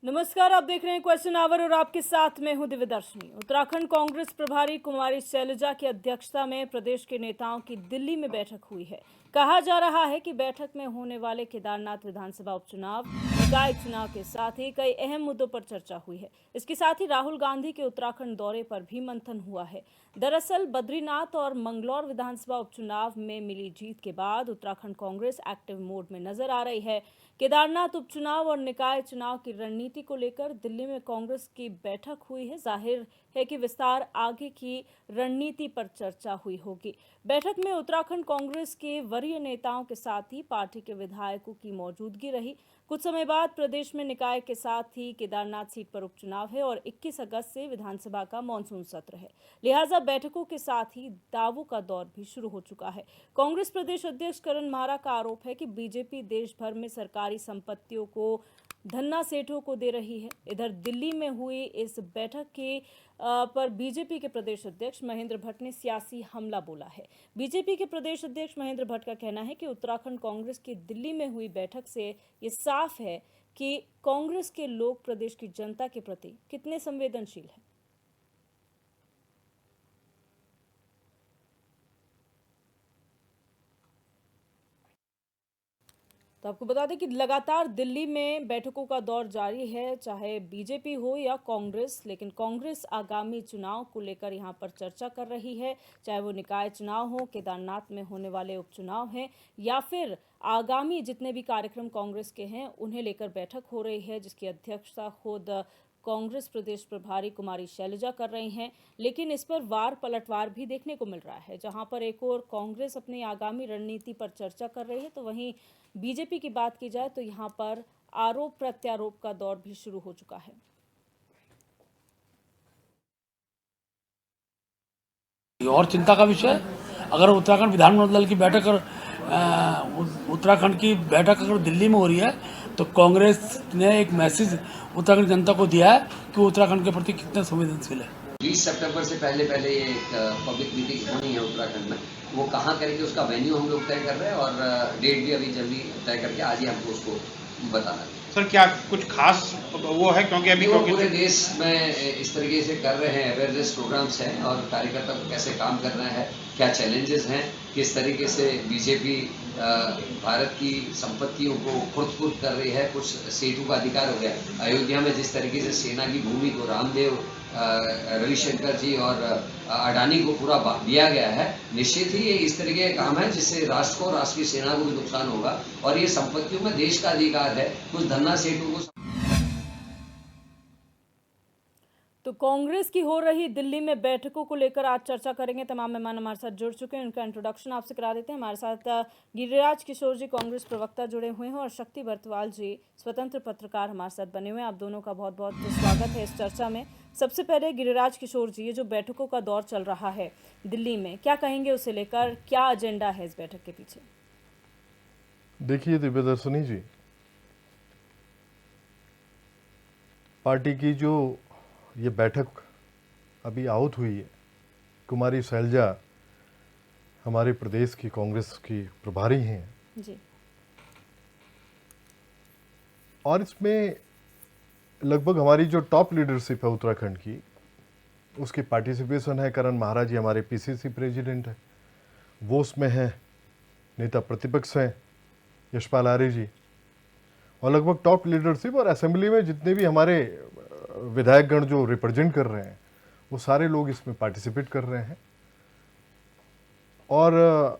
नमस्कार, आप देख रहे हैं क्वेश्चन आवर और आपके साथ मैं हूं दिव्यदर्शनी। उत्तराखंड कांग्रेस प्रभारी कुमारी शैलजा की अध्यक्षता में प्रदेश के नेताओं की दिल्ली में बैठक हुई है। कहा जा रहा है कि बैठक में होने वाले केदारनाथ विधानसभा उपचुनाव, निकाय चुनाव के साथ ही कई अहम मुद्दों पर चर्चा हुई है। इसके साथ ही राहुल गांधी के उत्तराखंड दौरे पर भी मंथन हुआ है। दरअसल बद्रीनाथ और मंगलौर विधानसभा उपचुनाव में मिली जीत के बाद उत्तराखंड कांग्रेस एक्टिव मोड में नजर आ रही है। केदारनाथ उपचुनाव और निकाय चुनाव की रणनीति को लेकर दिल्ली में कांग्रेस की बैठक हुई है। जाहिर है कि विस्तार आगे की रणनीति पर चर्चा हुई होगी। बैठक में उत्तराखंड कांग्रेस के वरीय नेताओं के साथ ही पार्टी के विधायकों की मौजूदगी रही। कुछ समय बाद प्रदेश में निकाय के साथ ही केदारनाथ सीट पर उपचुनाव है और 21 अगस्त से विधानसभा का मानसून सत्र है। लिहाजा बैठकों के साथ ही दावों का दौर भी शुरू हो चुका है। कांग्रेस प्रदेश अध्यक्ष करण मारा का आरोप है कि बीजेपी देश भर में सरकारी संपत्तियों को धन्ना सेठों को दे रही है। इधर दिल्ली में हुई इस बैठक के पर बीजेपी के प्रदेश अध्यक्ष महेंद्र भट्ट ने सियासी हमला बोला है। बीजेपी के प्रदेश अध्यक्ष महेंद्र भट्ट का कहना है कि उत्तराखंड कांग्रेस की दिल्ली में हुई बैठक से ये साफ है कि कांग्रेस के लोग प्रदेश की जनता के प्रति कितने संवेदनशील हैं। तो आपको बता दें कि लगातार दिल्ली में बैठकों का दौर जारी है, चाहे बीजेपी हो या कांग्रेस, लेकिन कांग्रेस आगामी चुनाव को लेकर यहां पर चर्चा कर रही है। चाहे वो निकाय चुनाव हो, केदारनाथ में होने वाले उपचुनाव हैं या फिर आगामी जितने भी कार्यक्रम कांग्रेस के हैं उन्हें लेकर बैठक हो रही है, जिसकी अध्यक्षता खुद कांग्रेस प्रदेश प्रभारी कुमारी शैलजा कर रही हैं। लेकिन इस पर वार पलटवार भी देखने को मिल रहा है। जहां पर एक और कांग्रेस अपनी आगामी रणनीति पर चर्चा कर रही है, तो वहीं बीजेपी की बात की जाए तो यहां पर आरोप प्रत्यारोप का दौर भी शुरू हो चुका है। और चिंता का विषय, अगर उत्तराखंड विधानमंडल की बैठक उत्तराखंड की बैठक अगर दिल्ली में हो रही है तो कांग्रेस ने एक मैसेज उत्तराखंड जनता को दिया है कि उत्तराखंड के प्रति कितने संवेदनशील है। 20 सितंबर से पहले ये एक पब्लिक मीटिंग होनी है उत्तराखंड में। वो कहाँ करेंगे उसका वेन्यू हम लोग तय कर रहे हैं और डेट भी अभी जल्दी तय करके आज ही हमको उसको बताना है। सर क्या कुछ खास वो है, क्योंकि अभी पूरे देश में इस तरीके से कर रहे हैं, अवेयरनेस प्रोग्राम्स हैं और कार्यकर्ता को कैसे काम करना है, क्या चैलेंजेस हैं, किस तरीके से बीजेपी भारत की संपत्तियों को खुर्द कर रही है। कुछ सीटों का अधिकार हो गया अयोध्या में, जिस तरीके से सेना की भूमि को रामदेव, रविशंकर जी और अडानी को पूरा दिया गया है। निश्चित ही ये इस तरीके का काम है जिससे राष्ट्र को, राष्ट्र की सेना को भी नुकसान होगा और ये संपत्तियों में देश का अधिकार है। कुछ धन्ना सेठों को। तो कांग्रेस की हो रही दिल्ली में बैठकों को लेकर आज चर्चा करेंगे। तमाम मेहमान हमारे साथ जुड़ चुके हैं, उनका इंट्रोडक्शन आपसे करा देते हैं। हमारे साथ गिरिराज किशोर जी कांग्रेस प्रवक्ता जुड़े हुए हैं और शक्ति बर्तवाल जी स्वतंत्र पत्रकार हमारे साथ बने हुए हैं। आप दोनों का बहुत बहुत स्वागत है इस चर्चा में। सबसे पहले गिरिराज किशोर जी, ये जो बैठकों का दौर चल रहा है दिल्ली में, क्या कहेंगे उसे लेकर, क्या एजेंडा है इस बैठक के पीछे? देखिए दिव्यदर्शनी जी, पार्टी की जो ये बैठक अभी आउट हुई है, कुमारी शैलजा हमारे प्रदेश की कांग्रेस की प्रभारी हैं जी, और इसमें लगभग हमारी जो टॉप लीडरशिप है उत्तराखंड की, उसकी पार्टिसिपेशन है। करण महाराज जी हमारे पीसीसी प्रेसिडेंट हैं, वो उसमें हैं। नेता प्रतिपक्ष हैं यशपाल आर्य जी, और लगभग टॉप लीडरशिप और असेंबली में जितने भी हमारे विधायकगण जो रिप्रेजेंट कर रहे हैं वो सारे लोग इसमें पार्टिसिपेट कर रहे हैं। और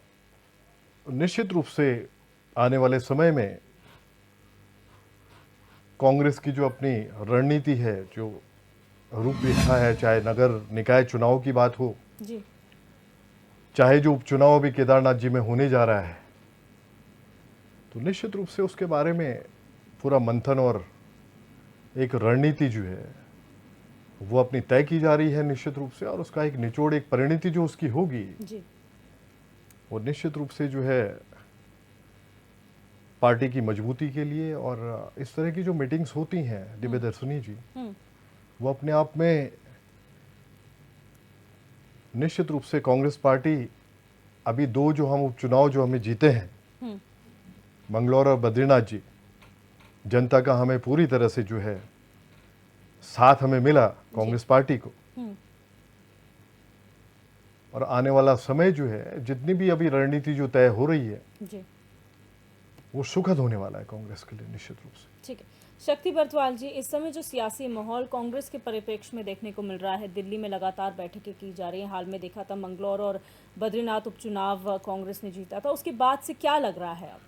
निश्चित रूप से आने वाले समय में कांग्रेस की जो अपनी रणनीति है, जो रूपरेखा है, चाहे नगर निकाय चुनाव की बात हो जी, चाहे जो उपचुनाव अभी केदारनाथ जी में होने जा रहा है, तो निश्चित रूप से उसके बारे में पूरा मंथन और एक रणनीति जो है वो अपनी तय की जा रही है निश्चित रूप से। और उसका एक निचोड़, एक परिणति जो उसकी होगी जी, वो निश्चित रूप से जो है पार्टी की मजबूती के लिए, और इस तरह की जो मीटिंग्स होती हैं दिव्यदर्शनी जी, वो अपने आप में निश्चित रूप से कांग्रेस पार्टी अभी दो जो हम उपचुनाव जो हमें जीते हैं, मंगलौर और बद्रीनाथ जी, जनता का हमें पूरी तरह से जो है साथ हमें मिला कांग्रेस पार्टी को, और आने वाला समय जो है, जितनी भी अभी रणनीति जो तय हो रही है, जी वो सुखद होने वाला है कांग्रेस के लिए निश्चित रूप से। ठीक है। शक्ति बरतवाल जी, इस समय जो सियासी माहौल कांग्रेस के परिप्रेक्ष्य में देखने को मिल रहा है, दिल्ली में लगातार बैठकें की जा रही हैं। हाल में देखा था मंगलौर और बद्रीनाथ उपचुनाव कांग्रेस ने जीता था, उसके बाद से क्या लग रहा है आपको?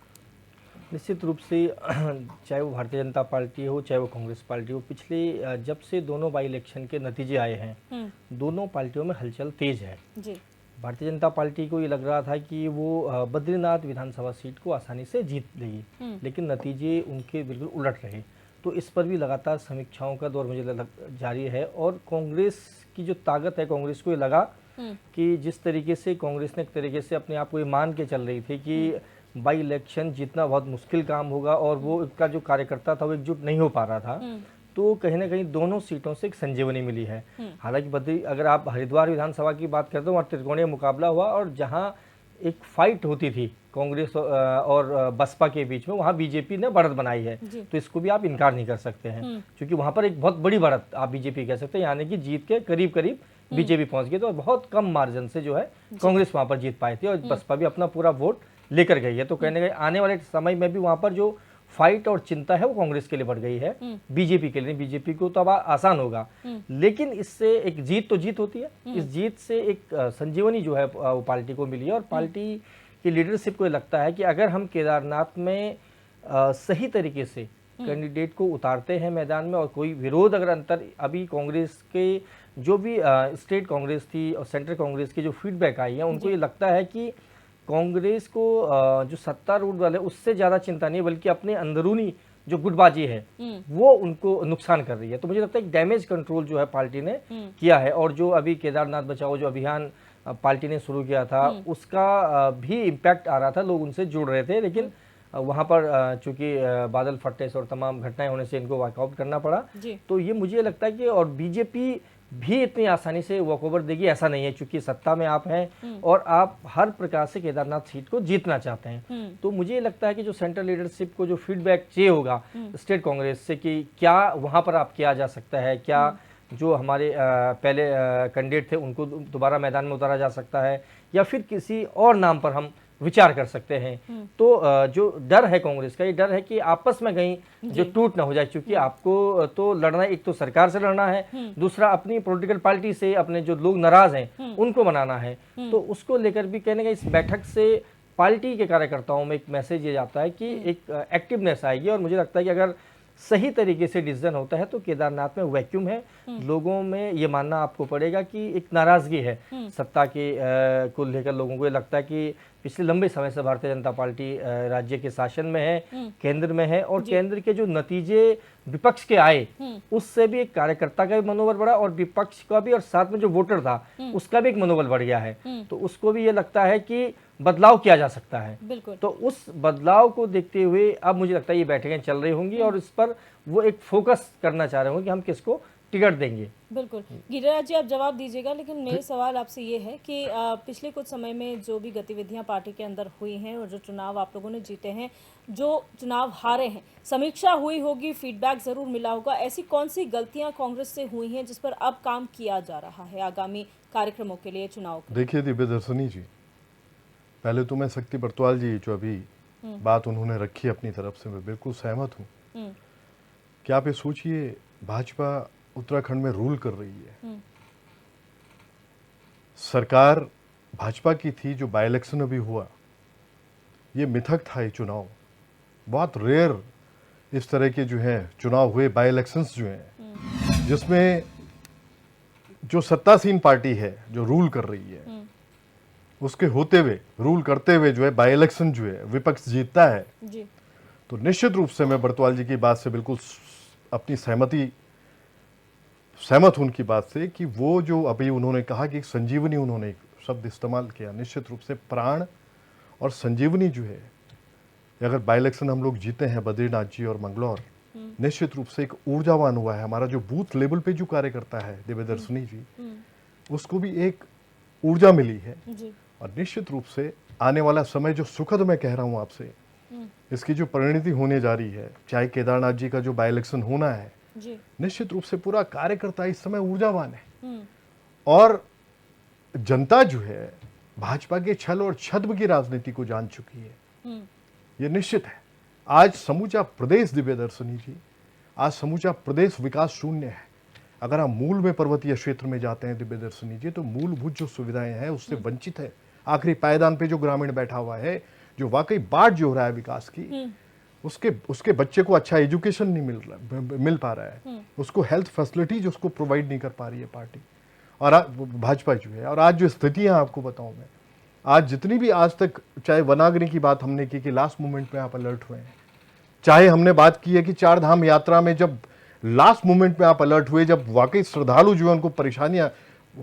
निश्चित रूप से चाहे वो भारतीय जनता पार्टी हो चाहे वो कांग्रेस पार्टी हो, पिछले जब से दोनों बाई इलेक्शन के नतीजे आए हैं, दोनों पार्टियों में हलचल तेज है। जी भारतीय जनता पार्टी को ये लग रहा था कि वो बद्रीनाथ विधानसभा सीट को आसानी से जीत लेगी, लेकिन नतीजे उनके बिल्कुल उलट रहे। तो इस पर भी लगातार समीक्षाओं का दौर मुझे जारी है, और कांग्रेस की जो ताकत है, कांग्रेस को ये लगा कि जिस तरीके से कांग्रेस ने एक तरीके से अपने आप को ये मान के चल रही थी कि बाई इलेक्शन जीतना बहुत मुश्किल काम होगा, और वो इसका जो कार्यकर्ता था वो एकजुट नहीं हो पा रहा था, तो कहीं ना कहीं दोनों सीटों से एक संजीवनी मिली है। हालांकि अगर आप हरिद्वार विधानसभा की बात करते हो, वहाँ त्रिकोणीय मुकाबला हुआ, और जहाँ एक फाइट होती थी कांग्रेस और बसपा के बीच में, वहाँ बीजेपी ने बढ़त बनाई है, तो इसको भी आप इनकार नहीं कर सकते हैं, क्योंकि वहाँ पर एक बहुत बड़ी बढ़त आप बीजेपी कह सकते हैं, यानी कि जीत के करीब करीब बीजेपी पहुंच गई, तो बहुत कम मार्जिन से जो है कांग्रेस वहाँ पर जीत पाई थी, और बसपा भी अपना पूरा वोट लेकर गई है। तो कहने गए आने वाले समय में भी वहाँ पर जो फाइट और चिंता है वो कांग्रेस के लिए बढ़ गई है, बीजेपी के लिए। बीजेपी को तो अब आसान होगा, लेकिन इससे एक जीत तो जीत होती है, इस जीत से एक संजीवनी जो है वो पार्टी को मिली है, और पार्टी की लीडरशिप को लगता है कि अगर हम केदारनाथ में सही तरीके से कैंडिडेट को उतारते हैं मैदान में, और कोई विरोध अगर अंतर अभी कांग्रेस के जो भी स्टेट कांग्रेस थी और सेंट्रल कांग्रेस की जो फीडबैक आई है, उनको ये लगता है कि कांग्रेस को जो सत्तारूढ़ दल है उससे ज़्यादा चिंता नहीं है, बल्कि अपने अंदरूनी जो गुटबाजी है वो उनको नुकसान कर रही है। तो मुझे लगता है डैमेज कंट्रोल जो है पार्टी ने किया है, और जो अभी केदारनाथ बचाओ जो अभियान पार्टी ने शुरू किया था, उसका भी इम्पैक्ट आ रहा था, लोग उनसे जुड़ रहे थे, लेकिन वहाँ पर चूंकि बादल फटे और तमाम घटनाएं होने से इनको वॉकआउट करना पड़ा। तो ये मुझे लगता है कि, और बीजेपी भी इतनी आसानी से वॉकओवर देगी ऐसा नहीं है, क्योंकि सत्ता में आप हैं और आप हर प्रकार से केदारनाथ सीट को जीतना चाहते हैं। तो मुझे लगता है कि जो सेंट्रल लीडरशिप को जो फीडबैक चाहिए होगा स्टेट कांग्रेस से कि क्या वहाँ पर आप किया जा सकता है, क्या जो हमारे पहले कैंडिडेट थे उनको दोबारा मैदान में उतारा जा सकता है, या फिर किसी और नाम पर हम विचार कर सकते हैं। तो जो डर है कांग्रेस का, ये डर है कि आपस में कहीं जो टूट ना हो जाए, क्योंकि आपको तो लड़ना, एक तो सरकार से लड़ना है, दूसरा अपनी पॉलिटिकल पार्टी से अपने जो लोग नाराज हैं उनको मनाना है। तो उसको लेकर भी कहने का इस बैठक से पार्टी के कार्यकर्ताओं में एक मैसेज ये जाता है कि एक एक्टिवनेस आएगी, और मुझे लगता है कि अगर सही तरीके से डिसीजन होता है तो केदारनाथ में वैक्यूम है, लोगों में ये मानना आपको पड़ेगा कि एक नाराजगी है सत्ता के को लेकर। लोगों को ये लगता है कि पिछले लंबे समय से भारतीय जनता पार्टी राज्य के शासन में है, केंद्र में है, और केंद्र के जो नतीजे विपक्ष के आए उससे भी एक कार्यकर्ता का भी मनोबल बढ़ा, और विपक्ष का भी, और साथ में जो वोटर था उसका भी एक मनोबल बढ़ गया है। तो उसको भी ये लगता है कि बदलाव किया जा सकता है। तो उस बदलाव को देखते हुए अब मुझे लगता है ये बैठकें चल रही होंगी, और इस पर वो एक फोकस करना चाह रहे होंगे कि हम किसको टिकट देंगे। बिल्कुल, गिरिराज जी आप जवाब दीजिएगा, लेकिन मेरे सवाल आपसे ये है कि पिछले कुछ समय में जो भी गतिविधियां पार्टी के अंदर हुई हैं और जो चुनाव आप लोगों ने जीते हैं, जो चुनाव हारे हैं, समीक्षा हुई होगी, फीडबैक जरूर मिला होगा, ऐसी कौन सी गलतियां कांग्रेस से हुई हैं जिस पर अब काम किया जा रहा है आगामी कार्यक्रमों के लिए, चुनाव के? देखिए दिव्यदर्शनी जी, पहले तो मैं शक्ति बरतवाल जी जो अभी बात उन्होंने रखी अपनी तरफ से, मैं बिल्कुल सहमत हूँ। क्या आप ये सोचिए, भाजपा उत्तराखंड में रूल कर रही है, सरकार भाजपा की थी, जो बाई इलेक्शन अभी हुआ ये मिथक था, ये चुनाव बहुत रेयर इस तरह के जो हैं चुनाव हुए, बाई इलेक्शंस जो हैं जिसमें जो सत्तासीन पार्टी है जो रूल कर रही है उसके होते हुए, रूल करते हुए जो है बाई इलेक्शन जो है विपक्ष जीतता है जी। तो निश्चित रूप से मैं बरतवाल जी की बात से बिल्कुल अपनी सहमत हूं उनकी बात से कि वो जो अभी उन्होंने कहा कि संजीवनी, उन्होंने एक शब्द इस्तेमाल किया, निश्चित रूप से प्राण और संजीवनी जो है, अगर बाई इलेक्शन हम लोग जीते हैं बद्रीनाथ जी और मंगलौर, निश्चित रूप से एक ऊर्जावान हुआ है। हमारा जो बूथ लेवल पे जो कार्य करता है दिव्यदर्शनी जी, उसको भी एक ऊर्जा मिली है, और निश्चित रूप से आने वाला समय जो सुखद मैं कह रहा हूं आपसे, इसकी जो परिणति होने जा रही है, चाहे केदारनाथ जी का जो बाई इलेक्शन होना है जी। निश्चित रूप से पूरा कार्यकर्ता इस समय ऊर्जावान है हम्म। और जनता जो है भाजपा के छल और छद्म की राजनीति को जान चुकी है। हम्म। ये निश्चित है। आज समूचा प्रदेश, दिव्य दर्शनी जी, आज समूचा प्रदेश विकास शून्य है। अगर हम मूल में पर्वतीय क्षेत्र में जाते हैं दिव्य दर्शनी जी, तो मूलभूत जो सुविधाएं हैं उससे वंचित है। आखिरी पायदान पे जो ग्रामीण बैठा हुआ है, जो वाकई बाट जो हो रहा है विकास की, उसके बच्चे को अच्छा एजुकेशन नहीं मिल पा रहा है, उसको हेल्थ फैसिलिटीज उसको प्रोवाइड नहीं कर पा रही है पार्टी और भाजपा जो है। और आज जो स्थितियां आपको बताऊं मैं, आज जितनी भी आज तक, चाहे वनाग्नि की बात हमने की कि लास्ट मोमेंट में आप अलर्ट हुए हैं, चाहे हमने बात की है कि चार धाम यात्रा में जब लास्ट मोमेंट में आप अलर्ट हुए, जब वाकई श्रद्धालु जो है उनको परेशानियां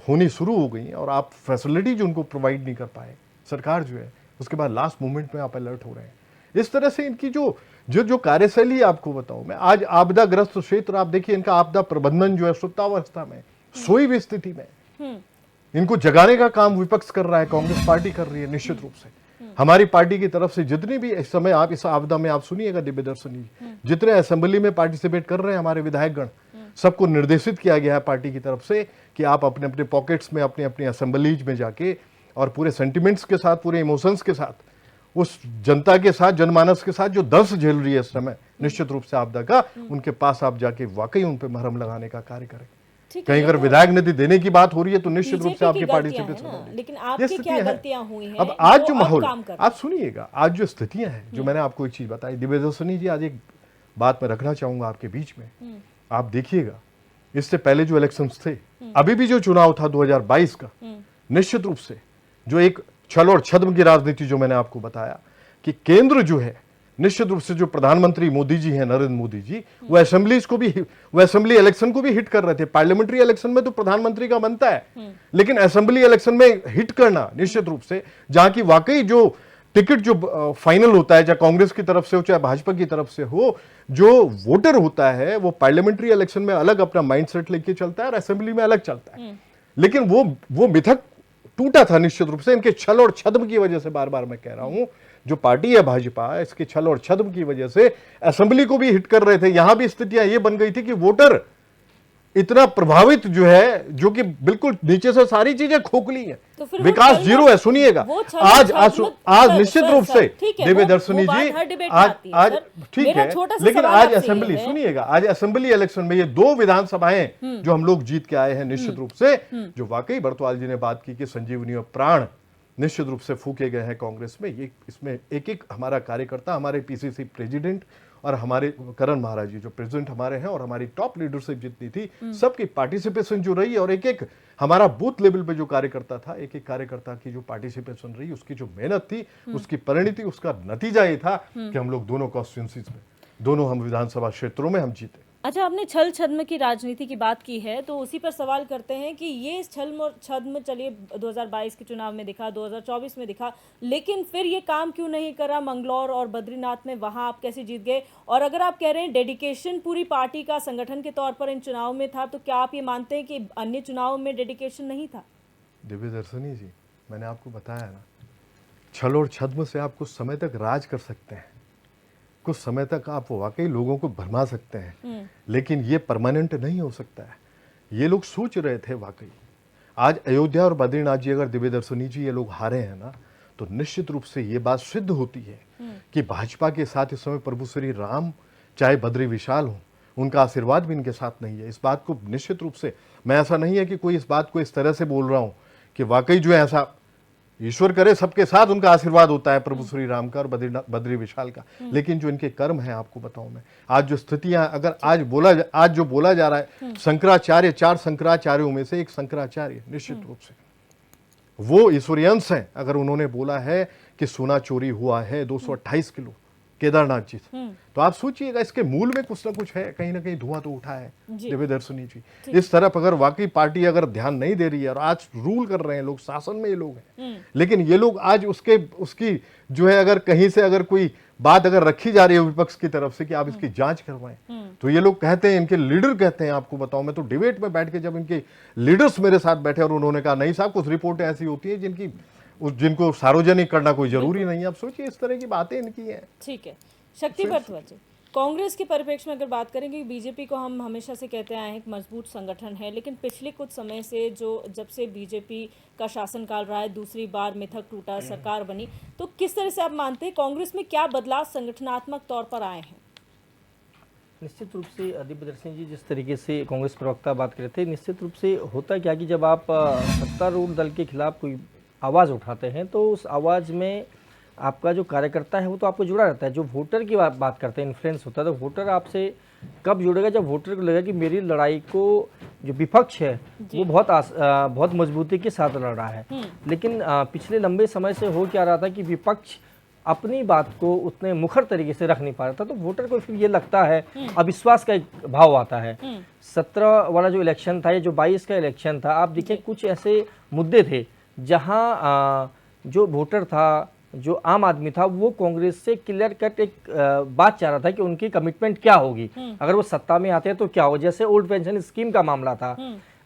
होनी शुरू हो गई और आप फैसिलिटी जो उनको प्रोवाइड नहीं कर पाए सरकार जो है, उसके बाद लास्ट मोमेंट में आप अलर्ट हो रहे हैं। इस तरह से इनकी जो जो जो कार्यशैली आपको बताऊं मैं, आज आपदाग्रस्त क्षेत्र आप देखिए, इनका आपदा प्रबंधन जो है सुप्तावस्था में, सोई हुई स्थिति में, इनको जगाने का काम विपक्ष कर रहा है, कांग्रेस पार्टी कर रही है। निश्चित रूप से हमारी पार्टी की तरफ से जितनी भी इस समय आप इस आपदा में आप सुनिएगा दिव्य दर्शनी, जितने असेंबली में पार्टिसिपेट कर रहे हैं हमारे विधायकगण, सबको निर्देशित किया गया है पार्टी की तरफ से कि आप अपने अपने पॉकेट्स में, अपने अपने असेंबलीज में जाके और पूरे सेंटिमेंट्स के साथ, पूरे इमोशंस के साथ, उस जनता के साथ, जनमानस के साथ जो दर्द झेल रही है इस समय निश्चित रूप से आपदा का, उनके पास आप जाके वाकई उन पे मरहम लगाने का कार्य करें। कहीं अगर विधायक निधि देने की बात हो रही है तो निश्चित रूप से आपकी पार्टिसिपेशन होगी। लेकिन आपकी क्या गलतियां हुई हैं? अब आज जो वो माहौल, काम कर आप सुनिएगा, आज जो स्थितियां हैं, जो मैंने आपको एक चीज बताई दिव्य दर्शनी जी, आज एक बात मैं रखना चाहूंगा आपके बीच में। आप देखिएगा, इससे पहले जो इलेक्शंस थे, अभी भी जो चुनाव था 2022 का, निश्चित रूप से जो एक छल और छद्म की राजनीति जो मैंने आपको बताया कि केंद्र जो है, निश्चित रूप से जो प्रधानमंत्री मोदी जी हैं, नरेंद्र मोदी जी, वो असेंबली इलेक्शन को भी हिट कर रहे थे। पार्लियामेंट्री इलेक्शन में तो प्रधानमंत्री का बनता है, लेकिन असेंबली इलेक्शन में हिट करना निश्चित रूप से, जहां की वाकई जो टिकट जो फाइनल होता है, चाहे कांग्रेस की तरफ से हो चाहे भाजपा की तरफ से हो, जो वोटर होता है वो पार्लियामेंट्री इलेक्शन में अलग अपना माइंडसेट लेके चलता है और असेंबली में अलग चलता है। लेकिन वो मिथक टूटा था निश्चित रूप से इनके छल और छद्म की वजह से। बार बार मैं कह रहा हूं, जो पार्टी है भाजपा, इसके छल और छद्म की वजह से असेंबली को भी हिट कर रहे थे। यहां भी स्थितियां ये बन गई थी कि वोटर इतना प्रभावित जो है, जो कि बिल्कुल नीचे से सारी चीजें खोखली हैं, तो फिर विकास जीरो है। सुनिएगा, आज निश्चित रूप से दिव्य दर्शनी जी, आज ठीक है, लेकिन आज असेंबली, सुनिएगा, आज असेंबली इलेक्शन में ये दो विधानसभाएं जो हम लोग जीत के आए हैं, निश्चित रूप से जो वाकई बरतवाल जी ने बात की कि संजीवनी और प्राण निश्चित रूप से फूके गए हैं कांग्रेस में, ये इसमें एक एक हमारा कार्यकर्ता, हमारे पीसीसी प्रेसिडेंट और हमारे करण महाराज जी जो प्रेसिडेंट हमारे हैं, और हमारी टॉप लीडरशिप जितनी थी, सबकी पार्टिसिपेशन जो रही, और एक एक हमारा बूथ लेवल पे जो कार्यकर्ता था, एक एक कार्यकर्ता की जो पार्टिसिपेशन रही, उसकी जो मेहनत थी, उसकी परिणति, उसका नतीजा ये था कि हम लोग दोनों कॉन्स्टिट्यूंसीज में, दोनों हम विधानसभा क्षेत्रों में हम जीते। अच्छा, आपने छल छद्म की राजनीति की बात की है, तो उसी पर सवाल करते हैं कि ये छल छद्म चलिए 2022 के चुनाव में दिखा, 2024 में दिखा, लेकिन फिर ये काम क्यों नहीं करा मंगलौर और बद्रीनाथ में? वहां आप कैसे जीत गए? और अगर आप कह रहे हैं डेडिकेशन पूरी पार्टी का संगठन के तौर पर इन चुनाव में था, तो क्या आप ये मानते हैं कि अन्य चुनाव में डेडिकेशन नहीं था? दिव्य दर्शनी जी, मैंने आपको बताया ना, छल और छद्म से आप कुछ समय तक राज कर सकते हैं, कुछ समय तक आप वाकई लोगों को भरमा सकते हैं, लेकिन ये परमानेंट नहीं हो सकता है। ये लोग सोच रहे थे वाकई, आज अयोध्या और बद्रीनाथ जी, अगर दिव्य दर्शनी जी ये लोग हारे हैं ना, तो निश्चित रूप से ये बात सिद्ध होती है कि भाजपा के साथ इस समय प्रभु श्री राम, चाहे बद्री विशाल हो, उनका आशीर्वाद भी इनके साथ नहीं है। इस बात को निश्चित रूप से, मैं ऐसा नहीं है कि कोई इस बात को इस तरह से बोल रहा हूं कि वाकई जो है ऐसा, ईश्वर करे सबके साथ उनका आशीर्वाद होता है प्रभु श्री राम का और बद्री विशाल का, लेकिन जो इनके कर्म हैं, आपको बताऊं मैं, आज जो स्थितियां, अगर आज जो बोला जा रहा है, शंकराचार्य, 4 शंकराचार्यों में से एक शंकराचार्य निश्चित रूप से वो ईश्वरियंश हैं। अगर उन्होंने बोला है कि सोना चोरी हुआ है 228 किलो केदारनाथ जी से, तो आप सोचिएगा इसके मूल में कुछ ना कुछ है, कहीं ना कहीं धुआं तो उठा है दिव्य दर्शनी जी। इस तरफ अगर वाकई पार्टी अगर ध्यान नहीं दे रही है, और आज रूल कर रहे हैं लोग, शासन में ये लोग हैं, लेकिन ये लोग आज उसकी जो है, अगर कहीं से अगर कोई बात अगर रखी जा रही है विपक्ष की तरफ से कि आप इसकी जांच करवाएं, तो ये लोग कहते हैं, इनके लीडर कहते हैं, आपको बताऊं मैं तो डिबेट में बैठ के जब इनके लीडर्स मेरे साथ बैठे और उन्होंने कहा नहीं साहब, कुछ रिपोर्टें ऐसी होती है जिनको सार्वजनिक करना कोई जरूरी नहीं है। आप सोचिए, इस तरह की बातें इनकी हैं। ठीक है, शक्ति भारद्वाज जी, कांग्रेस के परिप्रेक्ष्य में अगर बात करेंगे, बीजेपी को हम हमेशा से कहते आए हैं एक मजबूत संगठन है, लेकिन पिछले कुछ समय से जब से बीजेपी का शासनकाल रहा है, दूसरी बार मिथक टूटा, सरकार बनी, तो किस तरह से आप मानते हैं कांग्रेस में क्या बदलाव संगठनात्मक तौर पर आए हैं? निश्चित रूप से दिव्यदर्शन जी जिस तरीके से कांग्रेस प्रवक्ता बात कर रहे थे, निश्चित रूप से होता क्या कि जब आप सत्तारूढ़ दल के खिलाफ कोई आवाज़ उठाते हैं तो उस आवाज़ में आपका जो कार्यकर्ता है वो तो आपको जुड़ा रहता है। जो वोटर की बात करते हैं, इन्फ्लुएंस होता है, तो वोटर आपसे कब जुड़ेगा? जब वोटर को लगेगा कि मेरी लड़ाई को जो विपक्ष है वो बहुत मजबूती के साथ लड़ रहा है। लेकिन पिछले लंबे समय से हो क्या रहा था कि विपक्ष अपनी बात को उतने मुखर तरीके से रख नहीं पा रहा था, तो वोटर को फिर ये लगता है, अविश्वास का एक भाव आता है। 17 वाला जो इलेक्शन था, ये जो 22 का इलेक्शन था, आप देखिए कुछ ऐसे मुद्दे थे जहां जो वोटर था, जो आम आदमी था, वो कांग्रेस से क्लियर कट एक बात चाह रहा था कि उनकी कमिटमेंट क्या होगी, अगर वो सत्ता में आते हैं तो क्या हो। जैसे ओल्ड पेंशन स्कीम का मामला था,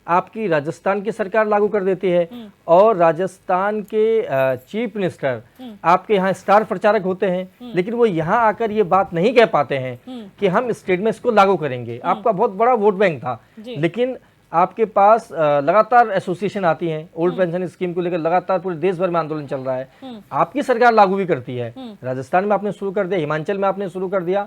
आपकी राजस्थान की सरकार लागू कर देती है और राजस्थान के चीफ मिनिस्टर आपके यहाँ स्टार प्रचारक होते हैं, लेकिन वो यहाँ आकर ये बात नहीं कह पाते हैं कि हम स्टेट में इसको लागू करेंगे। आपका बहुत बड़ा वोट बैंक था, लेकिन आपके पास लगातार एसोसिएशन आती हैं, ओल्ड पेंशन स्कीम को लेकर लगातार पूरे देश भर में आंदोलन चल रहा है। आपकी सरकार लागू भी करती है, राजस्थान में आपने शुरू कर दिया, हिमाचल में आपने शुरू कर दिया,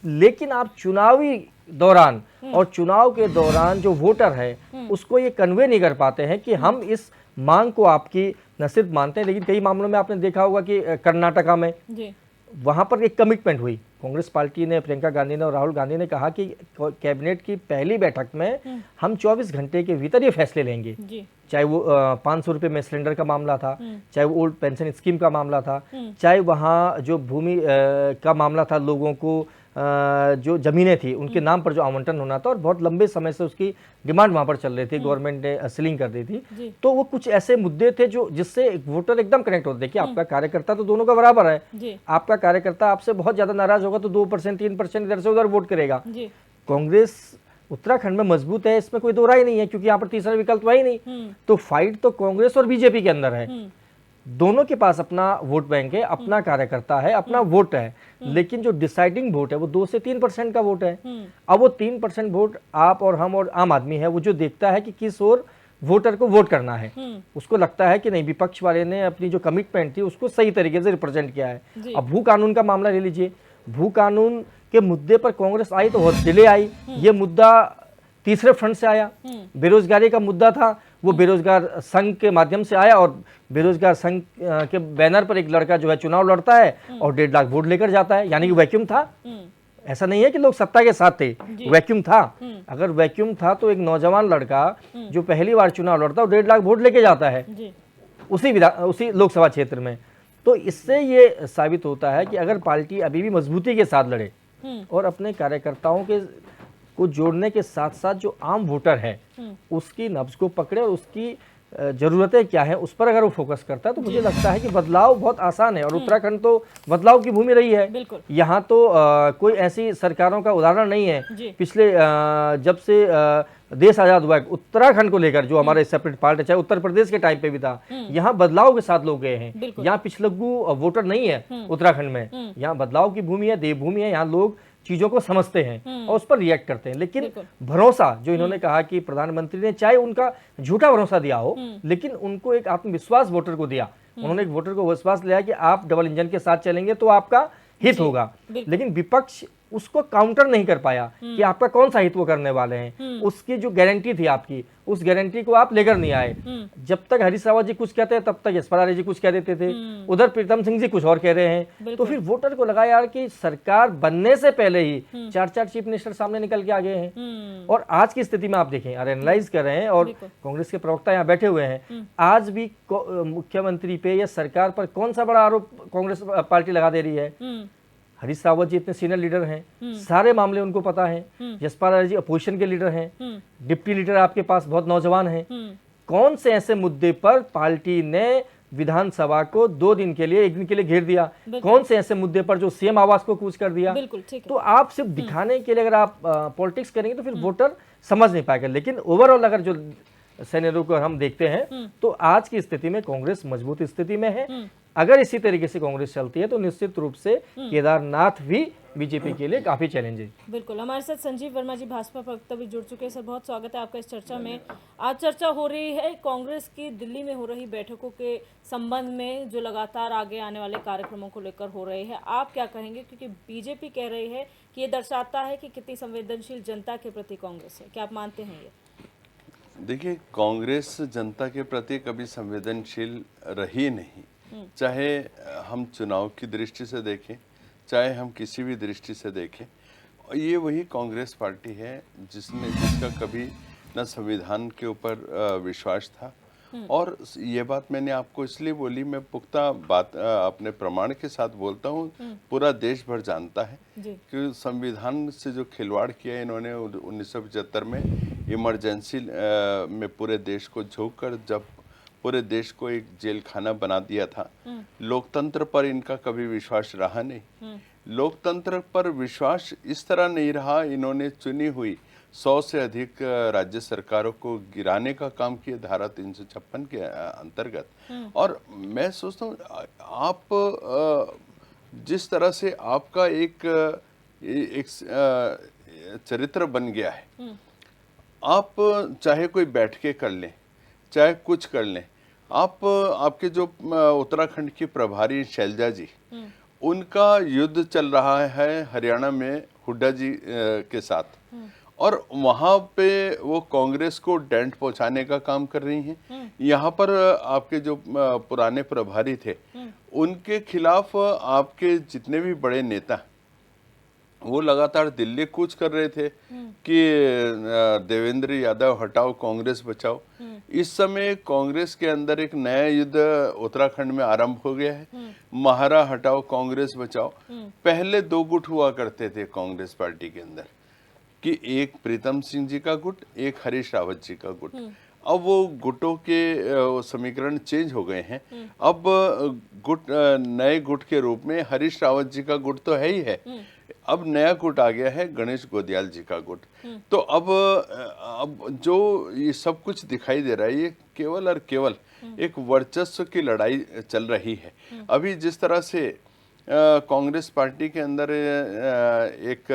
लेकिन आप चुनावी दौरान और चुनाव के दौरान जो वोटर है उसको ये कन्वे नहीं कर पाते हैं कि हम इस मांग को आपकी न सिर्फ मानते हैं, लेकिन कई मामलों में आपने देखा होगा कि कर्नाटका में वहां पर एक कमिटमेंट हुई, कांग्रेस पार्टी ने, प्रियंका गांधी ने और राहुल गांधी ने कहा कि कैबिनेट की पहली बैठक में हम 24 घंटे के भीतर ये फैसले लेंगे। चाहे वो 500 रुपये में सिलेंडर का मामला था, चाहे वो ओल्ड पेंशन स्कीम का मामला था, चाहे वहाँ जो भूमि का मामला था, लोगों को जो जमीनें थी उनके नाम पर जो आवंटन होना था, और बहुत लंबे समय से उसकी डिमांड वहाँ पर चल रही थी, गवर्नमेंट ने सीलिंग कर दी थी। तो वो कुछ ऐसे मुद्दे थे जो जिससे वोटर एकदम कनेक्ट होते। देखिए आपका कार्यकर्ता तो दोनों का बराबर है, आपका कार्यकर्ता आपसे बहुत ज्यादा नाराज होगा तो 2% 3% इधर से उधर वोट करेगा। कांग्रेस उत्तराखंड में मजबूत है, इसमें कोई दो राय नहीं है, क्योंकि यहाँ पर तीसरा विकल्प है ही नहीं। तो फाइट तो कांग्रेस और बीजेपी के अंदर है, दोनों के पास अपना वोट बैंक है, अपना कार्यकर्ता है, अपना वोट है, लेकिन जो डिसाइडिंग वोट है वो 2 से 3% का वोट है। अब वो 3% वोट आप और हम और आम आदमी है, वो जो देखता है कि किस ओर वोटर को वोट करना है, उसको लगता है कि नहीं विपक्ष वाले ने अपनी जो कमिटमेंट थी उसको सही तरीके से रिप्रेजेंट किया है। अब भू कानून का मामला ले लीजिए, भू कानून के मुद्दे पर कांग्रेस आई तो बहुत डिले आई, ये मुद्दा तीसरे फ्रंट से आया। बेरोजगारी का मुद्दा था, वो बेरोजगार संघ के माध्यम से आया, और बेरोजगार संघ के बैनर पर एक लड़का जो है चुनाव लड़ता है और 1.5 लाख वोट लेकर जाता है, यानी कि वैक्यूम था। ऐसा नहीं है कि लोग सत्ता के साथ थे, वैक्यूम था। अगर वैक्यूम था तो एक नौजवान लड़का जो पहली बार चुनाव लड़ता है 1.5 लाख वोट लेके जाता है उसी लोकसभा क्षेत्र में। तो इससे ये साबित होता है कि अगर पार्टी अभी भी मजबूती के साथ लड़े और अपने कार्यकर्ताओं को जोड़ने के साथ साथ जो आम वोटर है उसकी नब्ज को पकड़े और उसकी जरूरतें क्या है उस पर अगर वो फोकस करता है, तो मुझे लगता है कि बदलाव बहुत आसान है। और उत्तराखंड तो बदलाव की भूमि रही है, यहाँ तो कोई ऐसी सरकारों का उदाहरण नहीं है। पिछले जब से देश आजाद हुआ है, उत्तराखंड को लेकर जो हमारे सेपरेट पार्ट है, चाहे उत्तर प्रदेश के टाइम पे भी था, यहाँ बदलाव के साथ लोग गए हैं। यहाँ पिछलग्गू वोटर नहीं है उत्तराखंड में, यहाँ बदलाव की भूमि है, देवभूमि है। यहाँ लोग चीजों को समझते हैं और उस पर रिएक्ट करते हैं। लेकिन भरोसा जो इन्होंने कहा कि प्रधानमंत्री ने, चाहे उनका झूठा भरोसा दिया हो, लेकिन उनको एक आत्मविश्वास वोटर को दिया। उन्होंने एक वोटर को विश्वास लिया कि आप डबल इंजन के साथ चलेंगे तो आपका हित होगा। लेकिन विपक्ष उसको काउंटर नहीं कर पाया कि आपका कौन सा हित वो करने वाले हैं। उसकी जो गारंटी थी आपकी, उस गारंटी को आप लेकर नहीं आए। जब तक हरीश रावत जी कुछ कहते हैं तब तक यशपाल आर्य जी कुछ कह देते थे, उधर प्रीतम सिंह जी कुछ और कह रहे हैं। तो फिर वोटर को लगा यार कि सरकार बनने से पहले ही 4 चीफ मिनिस्टर सामने निकल के आ गए हैं। और आज की स्थिति में आप देखें, एनालाइज कर रहे हैं और कांग्रेस के प्रवक्ता यहाँ बैठे हुए हैं, आज भी मुख्यमंत्री पे या सरकार पर कौन सा बड़ा आरोप कांग्रेस पार्टी लगा दे रही है। हरीश रावत जी इतने सीनियर लीडर हैं, सारे मामले उनको पता है। यशपाल आर्य जी अपोजिशन के लीडर हैं, डिप्टी लीडर आपके पास बहुत नौजवान हैं। कौन से ऐसे मुद्दे पर पार्टी ने विधानसभा को 2 दिन के लिए, 1 दिन के लिए घेर दिया? कौन से ऐसे मुद्दे पर जो सीएम आवास को कूच कर दिया? तो आप सिर्फ दिखाने के लिए अगर आप पॉलिटिक्स करेंगे तो फिर वोटर समझ नहीं पाएगा। लेकिन ओवरऑल अगर जो सिनेरियो को हम देखते हैं तो आज की स्थिति में कांग्रेस मजबूत स्थिति में है। अगर इसी तरीके से कांग्रेस चलती है तो निश्चित रूप से केदारनाथ भी बीजेपी के लिए काफी चैलेंज है। बिल्कुल, हमारे साथ संजीव वर्मा जी भाजपा प्रवक्ता भी जुड़ चुके हैं। सर, बहुत स्वागत है आपका इस चर्चा में। आज चर्चा हो रही है कांग्रेस की दिल्ली में हो रही बैठकों के संबंध में, जो लगातार आगे आने वाले कार्यक्रमों को लेकर हो रहे हैं। आप क्या कहेंगे, क्योंकि बीजेपी कह रही है कि ये दर्शाता है कि कितनी संवेदनशील जनता के प्रति कांग्रेस है। क्या आप मानते हैं ये? देखिए, कांग्रेस जनता के प्रति कभी संवेदनशील रही नहीं, चाहे हम चुनाव की दृष्टि से देखें, चाहे हम किसी भी दृष्टि से देखें। ये वही कांग्रेस पार्टी है जिसका कभी न संविधान के ऊपर विश्वास था। और ये बात मैंने आपको इसलिए बोली, मैं पुख्ता बात अपने प्रमाण के साथ बोलता हूँ, पूरा देश भर जानता है कि संविधान से जो खिलवाड़ किया इन्होंने 1975 में इमरजेंसी में पूरे देश को झोंक कर जब पूरे देश को एक जेल खाना बना दिया था। लोकतंत्र पर इनका कभी विश्वास रहा नहीं। लोकतंत्र पर विश्वास इस तरह नहीं रहा, इन्होंने चुनी हुई 100 से अधिक राज्य सरकारों को गिराने का काम किया धारा 356 के अंतर्गत। और मैं सोचता हूँ आप जिस तरह से आपका एक चरित्र बन गया है, आप चाहे कोई बैठ के कर लें, चाहे कुछ कर लें, आपके जो उत्तराखंड की प्रभारी शैलजा जी, उनका युद्ध चल रहा है हरियाणा में हुड्डा जी के साथ, और वहाँ पे वो कांग्रेस को डेंट पहुँचाने का काम कर रही हैं। यहाँ पर आपके जो पुराने प्रभारी थे, उनके खिलाफ आपके जितने भी बड़े नेता वो लगातार दिल्ली कूच कर रहे थे कि देवेंद्र यादव हटाओ, कांग्रेस बचाओ। इस समय कांग्रेस के अंदर एक नया युद्ध उत्तराखंड में आरंभ हो गया है, महारा हटाओ कांग्रेस बचाओ। पहले 2 गुट हुआ करते थे कांग्रेस पार्टी के अंदर, कि एक प्रीतम सिंह जी का गुट, एक हरीश रावत जी का गुट। अब वो गुटों के समीकरण चेंज हो गए हैं। अब नए गुट के रूप में हरीश रावत जी का गुट तो है ही है, अब नया गुट आ गया है गणेश गोदियाल जी का गुट। तो अब जो ये सब कुछ दिखाई दे रहा है, ये केवल और केवल एक वर्चस्व की लड़ाई चल रही है। अभी जिस तरह से कांग्रेस पार्टी के अंदर एक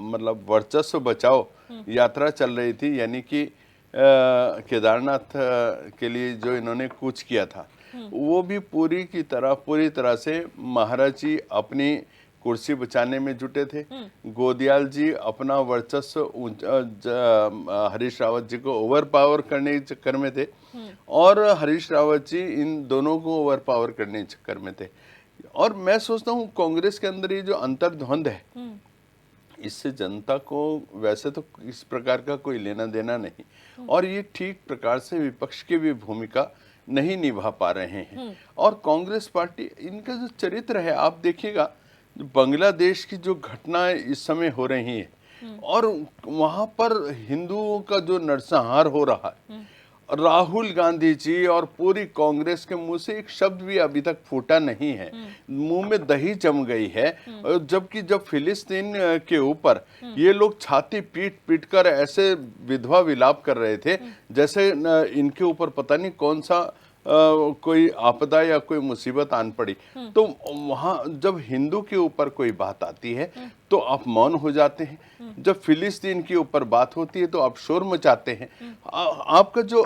मतलब वर्चस्व बचाओ यात्रा चल रही थी, यानी कि केदारनाथ के लिए जो इन्होंने कूच किया था, वो भी पूरी तरह से महाराज जी अपनी कुर्सी बचाने में जुटे थे। गोदियाल जी अपना वर्चस्व हरीश रावत जी को ओवर पावर करने के चक्कर में थे, और हरीश रावत जी इन दोनों को ओवर पावर करने के चक्कर में थे। और मैं सोचता हूँ कांग्रेस के अंदर ये जो अंतर्द्वंद है, इससे जनता को वैसे तो इस प्रकार का कोई लेना देना नहीं, और ये ठीक प्रकार से विपक्ष की भी भूमिका नहीं निभा पा रहे हैं। और कांग्रेस पार्टी, इनका जो चरित्र है, आप देखिएगा बांग्लादेश की जो घटनाएं इस समय हो रही है, और वहां पर हिंदुओं का जो नरसंहार हो रहा है, राहुल गांधी जी और पूरी कांग्रेस के मुंह से एक शब्द भी अभी तक फूटा नहीं है, मुंह में दही जम गई है। जबकि जब फिलिस्तीन के ऊपर ये लोग छाती पीट पीट कर ऐसे विधवा विलाप कर रहे थे जैसे इनके ऊपर पता नहीं कौन सा कोई आपदा या कोई मुसीबत आन पड़ी, तो वहाँ जब हिंदू के ऊपर कोई बात आती है तो आप मौन हो जाते हैं, जब फिलिस्तीन के ऊपर बात होती है तो आप शोर मचाते हैं। आपका जो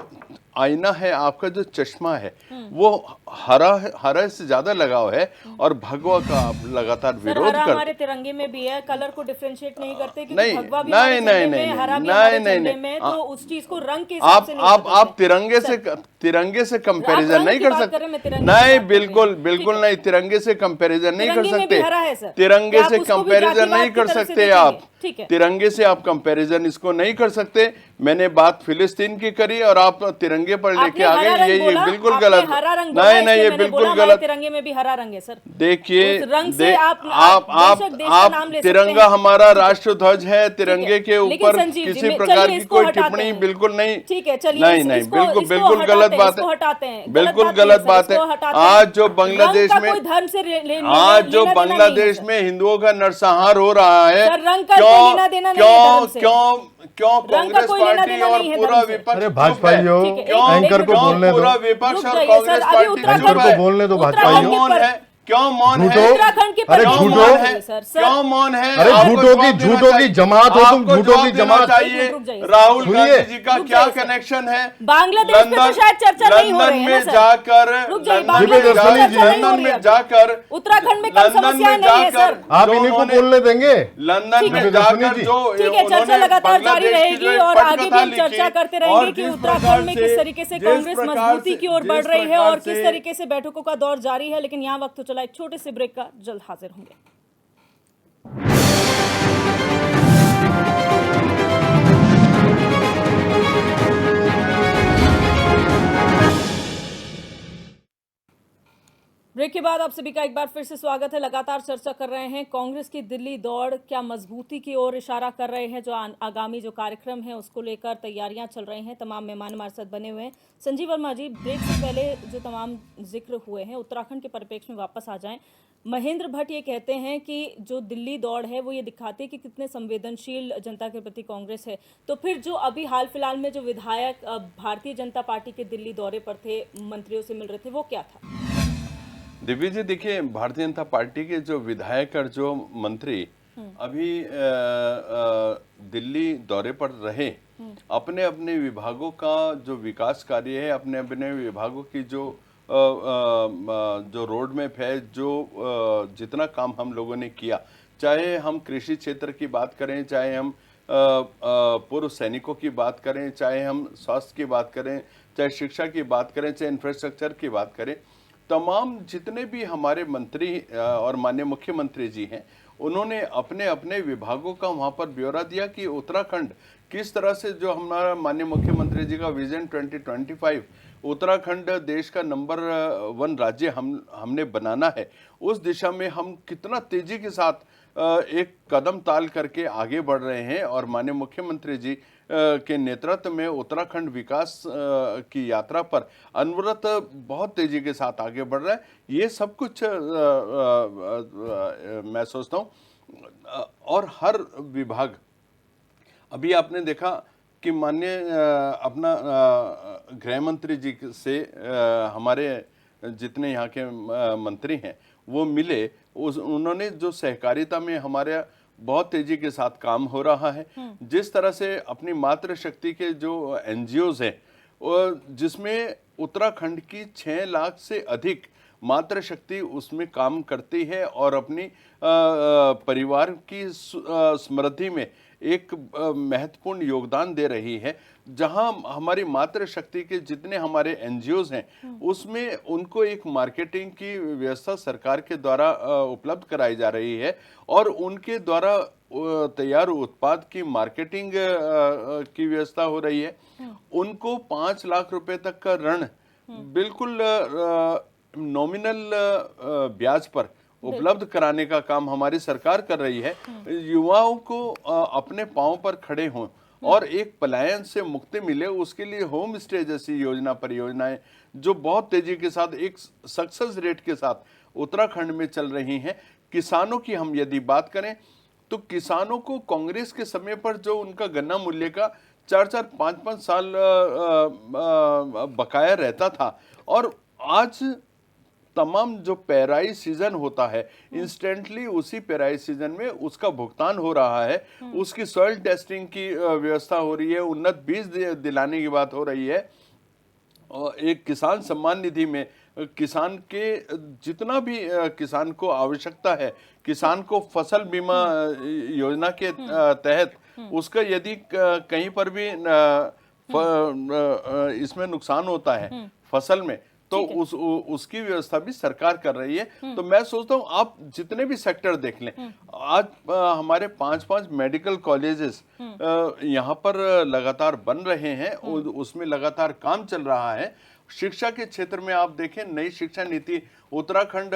आईना है, आपका जो चश्मा है, वो हरा से ज्यादा लगाव है, और भगवा का आप लगातार विरोध करते। हमारे तिरंगे में भी है, कलर को डिफरेंशिएट नहीं करते कि नहीं, भगवा भी नहीं, हमारे नहीं, झंडे में, हरा भी नहीं, हमारे नहीं, झंडे नहीं, में, तो उस चीज को रंग के हिसाब से नहीं आप तिरंगे से कंपैरिजन नहीं कर सकते। नहीं, बिल्कुल नहीं, तिरंगे से कंपैरिजन नहीं कर सकते। तिरंगे से कंपैरिजन नहीं कर सकते आप, तिरंगे से आप कंपैरिजन इसको नहीं कर सकते। मैंने बात फिलिस्तीन की करी और आप तिरंगे पर लेके आ गए, ये बिल्कुल गलत। नहीं, इसलिए ये मैंने बिल्कुल बोला, हमारे गलत। तिरंगे में भी हरा रंग है सर। देखिए, उस रंग से आप बेशक देश का आप नाम ले सकते तिरंगा हैं। हमारा राष्ट्र ध्वज है, तिरंगे के लेकिन ऊपर संजीव जी, किसी चलिए प्रकार की इसको कोई हटाते टिप्पणी हैं। बिल्कुल नहीं। ठीक है, चलिए नहीं नहीं, बिल्कुल इसको बिल्कुल हटाते गलत हैं, बात इसको है, हटाते हैं, बिल्कुल बात नहीं है गलत सर, बात है। इसको हटाते हैं। आज जो बांग्लादेश रंग का में कोई धर्म से आज जो लेना देना नहीं है बांग्लादेश सर। में हिंदुओं का नरसंहार हो रहा है, सर, रंग का कोई लेना देना नहीं है धर्म से। क्यों रंग का कांग्रेस कोई लेना पार्टी देना और नहीं है पूरा धर्म से। विपक्ष अरे चुप भाजपाइयों, ठीक है, क्यों एंकर को क्यों बोलने दो। पूरा विपक्ष रुक और जाइए कांग्रेस सर, अभी पार्टी उत्तराखंड एंकर को है? बोलने दो उत्तराखंड भाजपाइयों। के मौन पर- है, क्यों मौन झूठो। है? उत्तराखंड के अरे पर- क्यों झूठो। मौन है? सर, सर, क्यों मौन है? अरे आपको झूठों की- जवाब देना झूठों की चाहिए। जमात हो तुम, आपको झूठों जवाब की देना जमात। चाहिए। रुक जाइए, राहुल सुनिए। गांधी जी का रुक क्या जाइए सर। कनेक्शन है? बांग्लादेश पे तो शायद चर्चा नहीं हो रही है ना में सर। जाकर रुक जाइए, लंदन बांग्लादेश में पे चर्चा नहीं हो लंदन रही है में अभी। जाकर उत्तराखंड में कम लंदन समस्याएं में नहीं है जाकर सर। आप जो इन्हीं को उन्होंने बोलने देंगे। लंदन ठीक में है, दर्शनी जाकर जी। जो ठीक है, चर्चा उन्होंने लगातार जारी बांग्लादेश की रहेगी जो और एक आगे भी पटकथा हम चर्चा लिखी करते और रहेंगे कि जिस उत्तराखंड में प्रकार किस तरीके से जिस कांग्रेस प्रकार मजबूती से- की ओर जिस बढ़ रही है प्रकार और किस से- तरीके से बैठकों का दौर जारी है। लेकिन यहाँ वक्त तो चला एक छोटे से ब्रेक का, जल्द हाजिर होंगे। ब्रेक के बाद आप सभी का एक बार फिर से स्वागत है। लगातार चर्चा कर रहे हैं कांग्रेस की दिल्ली दौड़ क्या मजबूती की ओर इशारा कर रहे हैं। जो आगामी जो कार्यक्रम है उसको लेकर तैयारियां चल रही हैं। तमाम मेहमान हमारे साथ बने हुए हैं। संजीव वर्मा जी, ब्रेक से पहले जो तमाम जिक्र हुए हैं उत्तराखंड के परिप्रेक्ष्य में वापस आ जाएं। महेंद्र भट्ट ये कहते हैं कि जो दिल्ली दौड़ है वो ये दिखाती है कि कितने संवेदनशील जनता के प्रति कांग्रेस है। तो फिर जो अभी हाल फिलहाल में जो विधायक भारतीय जनता पार्टी के दिल्ली दौरे पर थे, मंत्रियों से मिल रहे थे, वो क्या था? दिव्य जी, देखिए, भारतीय जनता पार्टी के जो विधायक और जो मंत्री अभी दिल्ली दौरे पर रहे, अपने अपने विभागों का जो विकास कार्य है, अपने अपने विभागों की जो रोड मैप है, जो जितना काम हम लोगों ने किया, चाहे हम कृषि क्षेत्र की बात करें, चाहे हम पूर्व सैनिकों की बात करें, चाहे हम स्वास्थ्य की बात करें, चाहे शिक्षा की बात करें, चाहे इंफ्रास्ट्रक्चर की बात करें, तमाम जितने भी हमारे मंत्री और माननीय मुख्यमंत्री जी हैं, उन्होंने अपने अपने विभागों का वहाँ पर ब्यौरा दिया कि उत्तराखंड किस तरह से, जो हमारा माननीय मुख्यमंत्री जी का विजन 2025, उत्तराखंड देश का नंबर 1 राज्य हमने बनाना है, उस दिशा में हम कितना तेजी के साथ एक कदम ताल करके आगे बढ़ रहे हैं। और माननीय मुख्यमंत्री जी के नेतृत्व में उत्तराखंड विकास की यात्रा पर अनवरत बहुत तेजी के साथ आगे बढ़ रहा है। ये सब कुछ मैं सोचता हूँ। और हर विभाग, अभी आपने देखा कि माननीय अपना गृह मंत्री जी से हमारे जितने यहाँ के मंत्री हैं वो मिले, उन्होंने जो सहकारिता में हमारे बहुत तेजी के साथ काम हो रहा है, जिस तरह से अपनी मातृशक्ति के जो एनजीओज हैं, जिसमें उत्तराखंड की 6 लाख से अधिक मातृशक्ति उसमें काम करती है और अपनी परिवार की समृद्धि में एक महत्वपूर्ण योगदान दे रही है। जहां हमारी मातृशक्ति के जितने हमारे एनजीओज हैं, उसमें उनको एक मार्केटिंग की व्यवस्था सरकार के द्वारा उपलब्ध कराई जा रही है और उनके द्वारा तैयार उत्पाद की मार्केटिंग की व्यवस्था हो रही है। उनको 5 लाख रुपए तक का ऋण बिल्कुल नॉमिनल ब्याज पर उपलब्ध कराने का काम हमारी सरकार कर रही है। युवाओं को अपने पांव पर खड़े हों और एक पलायन से मुक्ति मिले, उसके लिए होम स्टे जैसी योजना परियोजनाएं जो बहुत तेजी के साथ एक सक्सेस रेट के साथ उत्तराखंड में चल रही हैं। किसानों की हम यदि बात करें तो किसानों को कांग्रेस के समय पर जो उनका गन्ना मूल्य का 4-4, 5-5 साल बकाया रहता था, और आज तमाम जो पेराई सीजन होता है, इंस्टेंटली उसी पेराई सीजन में उसका भुगतान हो रहा है। उसकी सॉइल टेस्टिंग की व्यवस्था हो रही है, उन्नत बीज दिलाने की बात हो रही है। और एक किसान सम्मान निधि में किसान के जितना भी किसान को आवश्यकता है, किसान को फसल बीमा योजना के तहत उसका यदि कहीं पर भी इसमें नुकसान होता है फसल में, तो उसकी व्यवस्था भी सरकार कर रही है। तो मैं सोचता हूँ आप जितने भी सेक्टर देख लें, आज हमारे 5-5 मेडिकल कॉलेजेस यहाँ पर लगातार बन रहे हैं, उसमें लगातार काम चल रहा है। शिक्षा के क्षेत्र में आप देखें, नई शिक्षा नीति, उत्तराखंड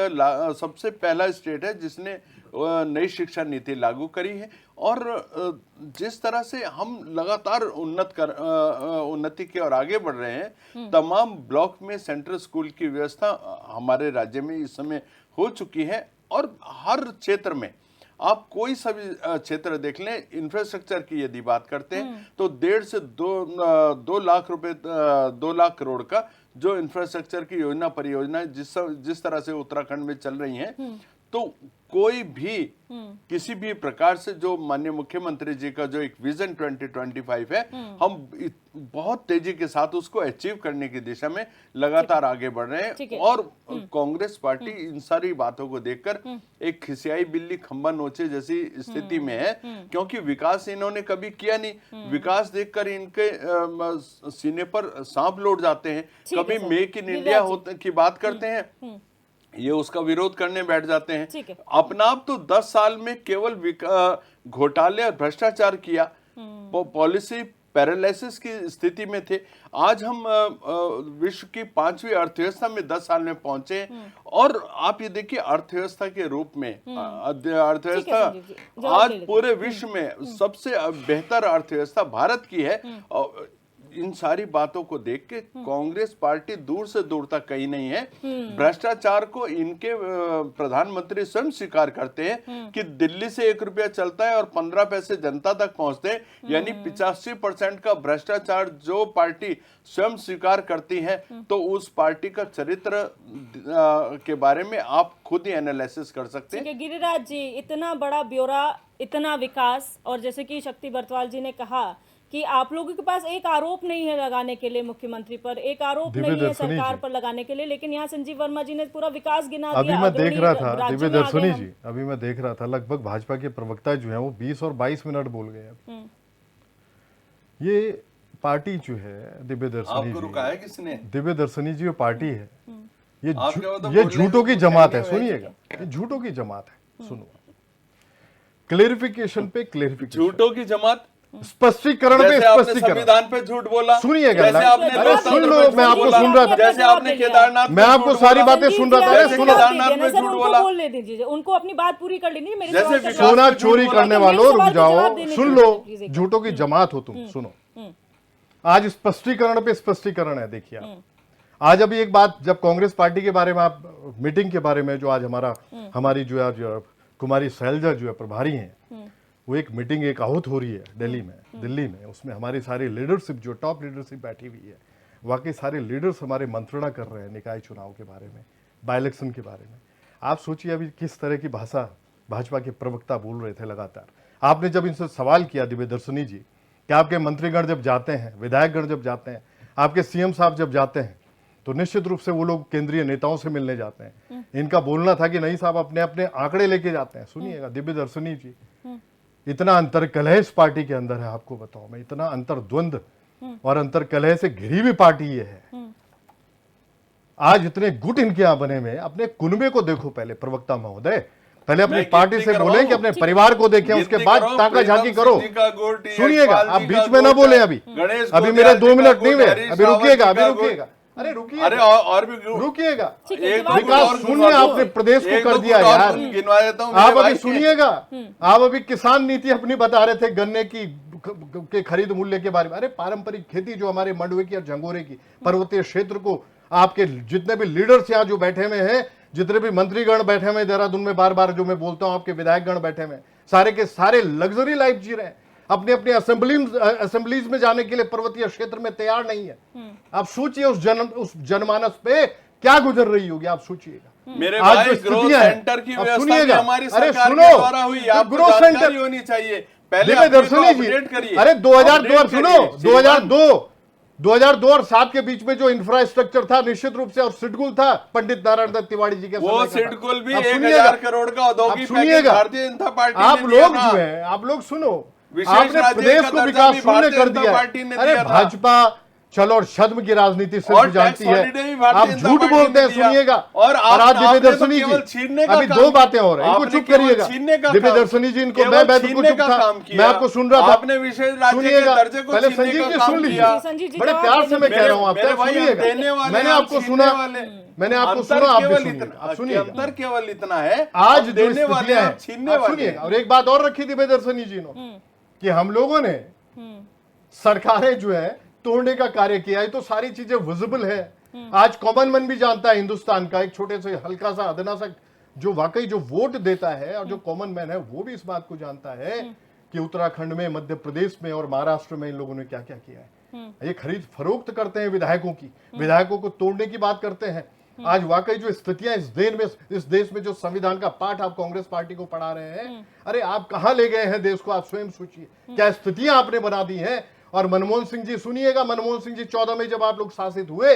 सबसे पहला स्टेट है जिसने नई शिक्षा नीति लागू करी है। और जिस तरह से हम लगातार उन्नति की ओर आगे बढ़ रहे हैं, तमाम ब्लॉक में सेंट्रल स्कूल की व्यवस्था हमारे राज्य में इस समय हो चुकी है। और हर क्षेत्र में आप कोई सा भी क्षेत्र देख लें, इंफ्रास्ट्रक्चर की यदि बात करते हैं तो 1.5 से 2 लाख रुपए 2 लाख करोड़ का जो इंफ्रास्ट्रक्चर की योजना परियोजना जिस तरह से उत्तराखंड में चल रही हैं, तो कोई भी किसी भी प्रकार से जो माननीय मुख्यमंत्री जी का जो एक विजन 2025 है, हम बहुत तेजी के साथ उसको अचीव करने की दिशा में लगातार आगे बढ़ रहे हैं। और कांग्रेस पार्टी इन सारी बातों को देखकर एक खिसियाई बिल्ली खंबा नोचे जैसी स्थिति में है, क्योंकि विकास इन्होंने कभी किया नहीं। विकास देखकर इनके सीने पर सांप लौट जाते हैं। कभी मेक इन इंडिया की बात करते हैं, ये उसका विरोध करने बैठ जाते हैं। अपना आप तो 10 साल में केवल घोटाले और भ्रष्टाचार किया, पॉलिसी पैरालिसिस की स्थिति में थे। आज हम विश्व की 5वीं अर्थव्यवस्था में 10 साल में पहुंचे। और आप ये देखिए, अर्थव्यवस्था के रूप में अर्थव्यवस्था आज पूरे विश्व में सबसे बेहतर अर्थव्यवस्था भारत की है। इन सारी बातों को देख के कांग्रेस पार्टी दूर से दूर तक कहीं नहीं है। भ्रष्टाचार को इनके प्रधानमंत्री स्वयं स्वीकार करते हैं कि दिल्ली से 1 रुपया चलता है और 15 पैसे जनता तक पहुंचते हैं, यानी 85% का भ्रष्टाचार जो पार्टी स्वयं स्वीकार करती है, तो उस पार्टी का चरित्र के बारे में आप खुद ही एनालिसिस कर सकते हैं। गिरिराज जी, इतना बड़ा ब्यौरा, इतना विकास, और जैसे कि शक्ति बरतवाल जी ने कहा कि आप लोगों के पास एक आरोप नहीं है लगाने के लिए मुख्यमंत्री पर, एक आरोप नहीं है सरकार पर लगाने के लिए, लेकिन यहाँ संजीव वर्मा जी ने पूरा विकास गिना दिया। अभी मैं देख रहा था दिव्य दर्शनी जी, अभी मैं देख रहा था लगभग भाजपा के प्रवक्ता जो है वो 20 और 22 मिनट बोल गए। ये पार्टी जो है दिव्य दर्शनी जी, रुका है किसने? दिव्य दर्शनी जी, ये पार्टी है, ये झूठों की जमात है। सुनिएगा, ये झूठों की जमात है। सुनो, क्लेरिफिकेशन पे क्लेरिफिकेशन, झूठों की जमात, स्पष्टीकरण पे स्पष्टीकरण, संविधान पे झूठ बोला। सुनिएगा, अरे सुन लो, मैं आपको सुन रहा था, जैसे आपने केदारनाथ, मैं आपको सारी बातें सुन रहा था। केदारनाथ में झूठ बोला, बोलने दीजिए उनको, अपनी बात पूरी कर लेनी। मेरे जैसे सोना चोरी करने वालों, रुक जाओ, सुन लो, झूठों की जमात हो तुम। सुनो, आज स्पष्टीकरण पे स्पष्टीकरण है। देखिए आप, आज अभी एक बात, जब कांग्रेस पार्टी के बारे में आप मीटिंग के बारे में, जो आज हमारी जो आज कुमारी शैलजा जो है प्रभारी हैं, वो एक मीटिंग एक आहूत हो रही है दिल्ली में, उसमें हमारी सारी लीडरशिप, जो टॉप लीडरशिप बैठी हुई है, वाकई सारे लीडर्स हमारे मंत्रणा कर रहे हैं निकाय चुनाव के बारे में, बाई इलेक्शन के बारे में। आप सोचिए अभी किस तरह की भाषा भाजपा के प्रवक्ता बोल रहे थे लगातार। आपने जब इनसे सवाल किया दिव्य दर्शनी जी कि आपके मंत्रीगण जब जाते हैं, विधायकगण जब जाते हैं, आपके सीएम साहब जब जाते हैं, तो निश्चित रूप से वो लोग केंद्रीय नेताओं से मिलने जाते हैं। इनका बोलना था कि नहीं साहब, अपने अपने आंकड़े लेके जाते हैं। सुनिएगा दिव्य दर्शनी जी, इतना अंतर कलह इस पार्टी के अंदर है, आपको बताऊं मैं, इतना अंतर द्वंद और अंतर कलह से घिरी हुई पार्टी ये है। आज इतने गुट इनके यहां बने हुए, अपने कुनबे को देखो पहले, प्रवक्ता महोदय, पहले अपनी पार्टी से बोले कि अपने परिवार को देखें, उसके बाद ताका झांकी करो। सुनिएगा, आप बीच में ना बोले, अभी मेरे 2 मिनट नहीं हुए, अभी रुकिएगा, अरे रुकिए, अरे और भी रुकिएगा, विकास शून्य आपने प्रदेश को कर दिया यार। आप अभी सुनिएगा, आप अभी किसान नीति अपनी बता रहे थे, गन्ने की के खरीद मूल्य के बारे में। अरे पारंपरिक खेती जो हमारे मंडवे की और झंगोरे की पर्वतीय क्षेत्र को, आपके जितने भी लीडर्स यहाँ जो बैठे हुए हैं, जितने भी मंत्रीगण बैठे हुए देहरादून में, बार बार जो मैं बोलता हूँ, आपके विधायकगण बैठे हुए, सारे के सारे लग्जरी लाइफ जी रहे हैं, अपने अपने असेंबलीज में जाने के लिए पर्वतीय क्षेत्र में तैयार नहीं है। आप सोचिए उस जनमानस पे क्या गुजर रही होगी, आप सोचिएगा। मेरे भाई, ग्रोथ सेंटर की व्यवस्था भी हमारी सरकार के द्वारा हुई, आपको जानकारी होनी चाहिए। पहले दर्शनी जी, अरे 2002 सुनो, 2002 और 7 के बीच में जो इंफ्रास्ट्रक्चर था, निश्चित रूप से, और सिडकुल था पंडित नारायण दत्त तिवारी जी के, वो सिडकुल भी 1000 करोड़ का औद्योगिक पैकेज भारतीय जनता पार्टी ने आप लोग जो है, आप लोग सुनो, आपने प्रदेश को विकास शून्य कर दिया। अरे भाजपा छल और छद्म की राजनीति और सिर्फ जानती टैक्स हॉलिडे भी है। भारतीय आप जनता झूठ पार्टी बोलते हैं, ने दिया। सुनिएगा। और आज आपने दिव्य तो दर्शनी केवल जी, छीनने का अभी काम दो बातें किया। और हैं, इनको आपने चुप केवल करिएगा। छीनने का दिव्य काम दर्शनी जी, इनको केवल मैं तो छीनने चुप का था, काम किया। मैं आपको सुन रहा था। आपने विशेष राज्य के सुनिएगा, दर्जे को पहले छीनने संजीव का जी काम सुन किया। लीजिए, संजीव जी बड़े जवाब प्यार से देने मैं दीजिए। कह रहा हूँ आप मेरे भाई, हम सुनिएगा। देने वाले, मैंने हम आपको छीनने सुना, वाले। मैंने आपको अंतर सुना, आप भी केवल सुनिएगा। इतना- आप सुनिएगा, अंतर केवल इतना है, आज हम जो देने वाले स्थितियां हैं, हम हैं, छीनने आप वाले सुनिएगा। हैं। और एक बात और रखी दिव्य दर्शनी जी ने कि हम लोगों ने सरकारें जो है तोड़ने का कार्य किया है, तो सारी चीजें विजिबल है। आज कॉमन मैन भी जानता है हिंदुस्तान का, एक छोटे से हल्का सा अदना सा जो वाकई जो वोट देता है और जो कॉमन मैन है, वो भी इस बात को जानता है कि उत्तराखंड में, मध्य प्रदेश में और महाराष्ट्र में इन लोगों ने क्या क्या किया है। ये खरीद फरोख्त करते हैं विधायकों की, विधायकों को तोड़ने की बात करते हैं। आज वाकई जो स्थितियां इस देश में जो संविधान का पाठ आप कांग्रेस पार्टी को पढ़ा रहे हैं, अरे आप कहां ले गए हैं देश को, आप स्वयं सोचिए। क्या स्थितियां आपने बना दी हैं। और मनमोहन सिंह जी, सुनिएगा, मनमोहन सिंह जी 14 में जब आप लोग शासित हुए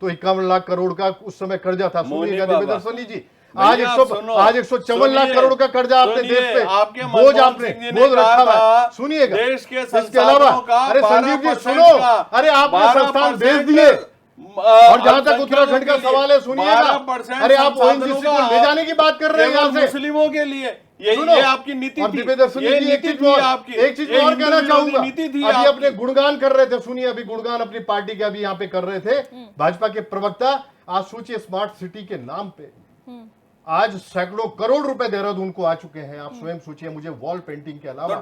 तो 51 लाख करोड़ का उस समय कर्जा था। सुनिएगा दिव्य दर्शनी जी, आज 154 लाख करोड़ का कर्जा आपने देश पे बोझ आपने बोझ रखा है। सुनिएगा, देश के इसके अलावा अरे संजीव जी सुनो, अरे आपने संस्थान भेज दिए। और जहां तक उत्तराखंड का सवाल है, सुनिएगा, अरे आप ओएनजीसी को ले जाने की बात कर रहे हैं यहाँ से मुस्लिमों के लिए। ये आपकी नीति और थी। दिव्य दर्शनी ये जी, नीति थी आपकी। एक चीज और कहना चाहूंगा। नीति थी अभी अपने आपकी। गुणगान कर रहे थे, सुनिए, अभी गुणगान अपनी पार्टी के अभी यहाँ पे कर रहे थे भाजपा के प्रवक्ता। आज सोचिए, स्मार्ट सिटी के नाम पे आज सैकड़ों करोड़ रुपए देहरादून को आ चुके हैं। आप स्वयं सोचिए, मुझे वॉल पेंटिंग के अलावा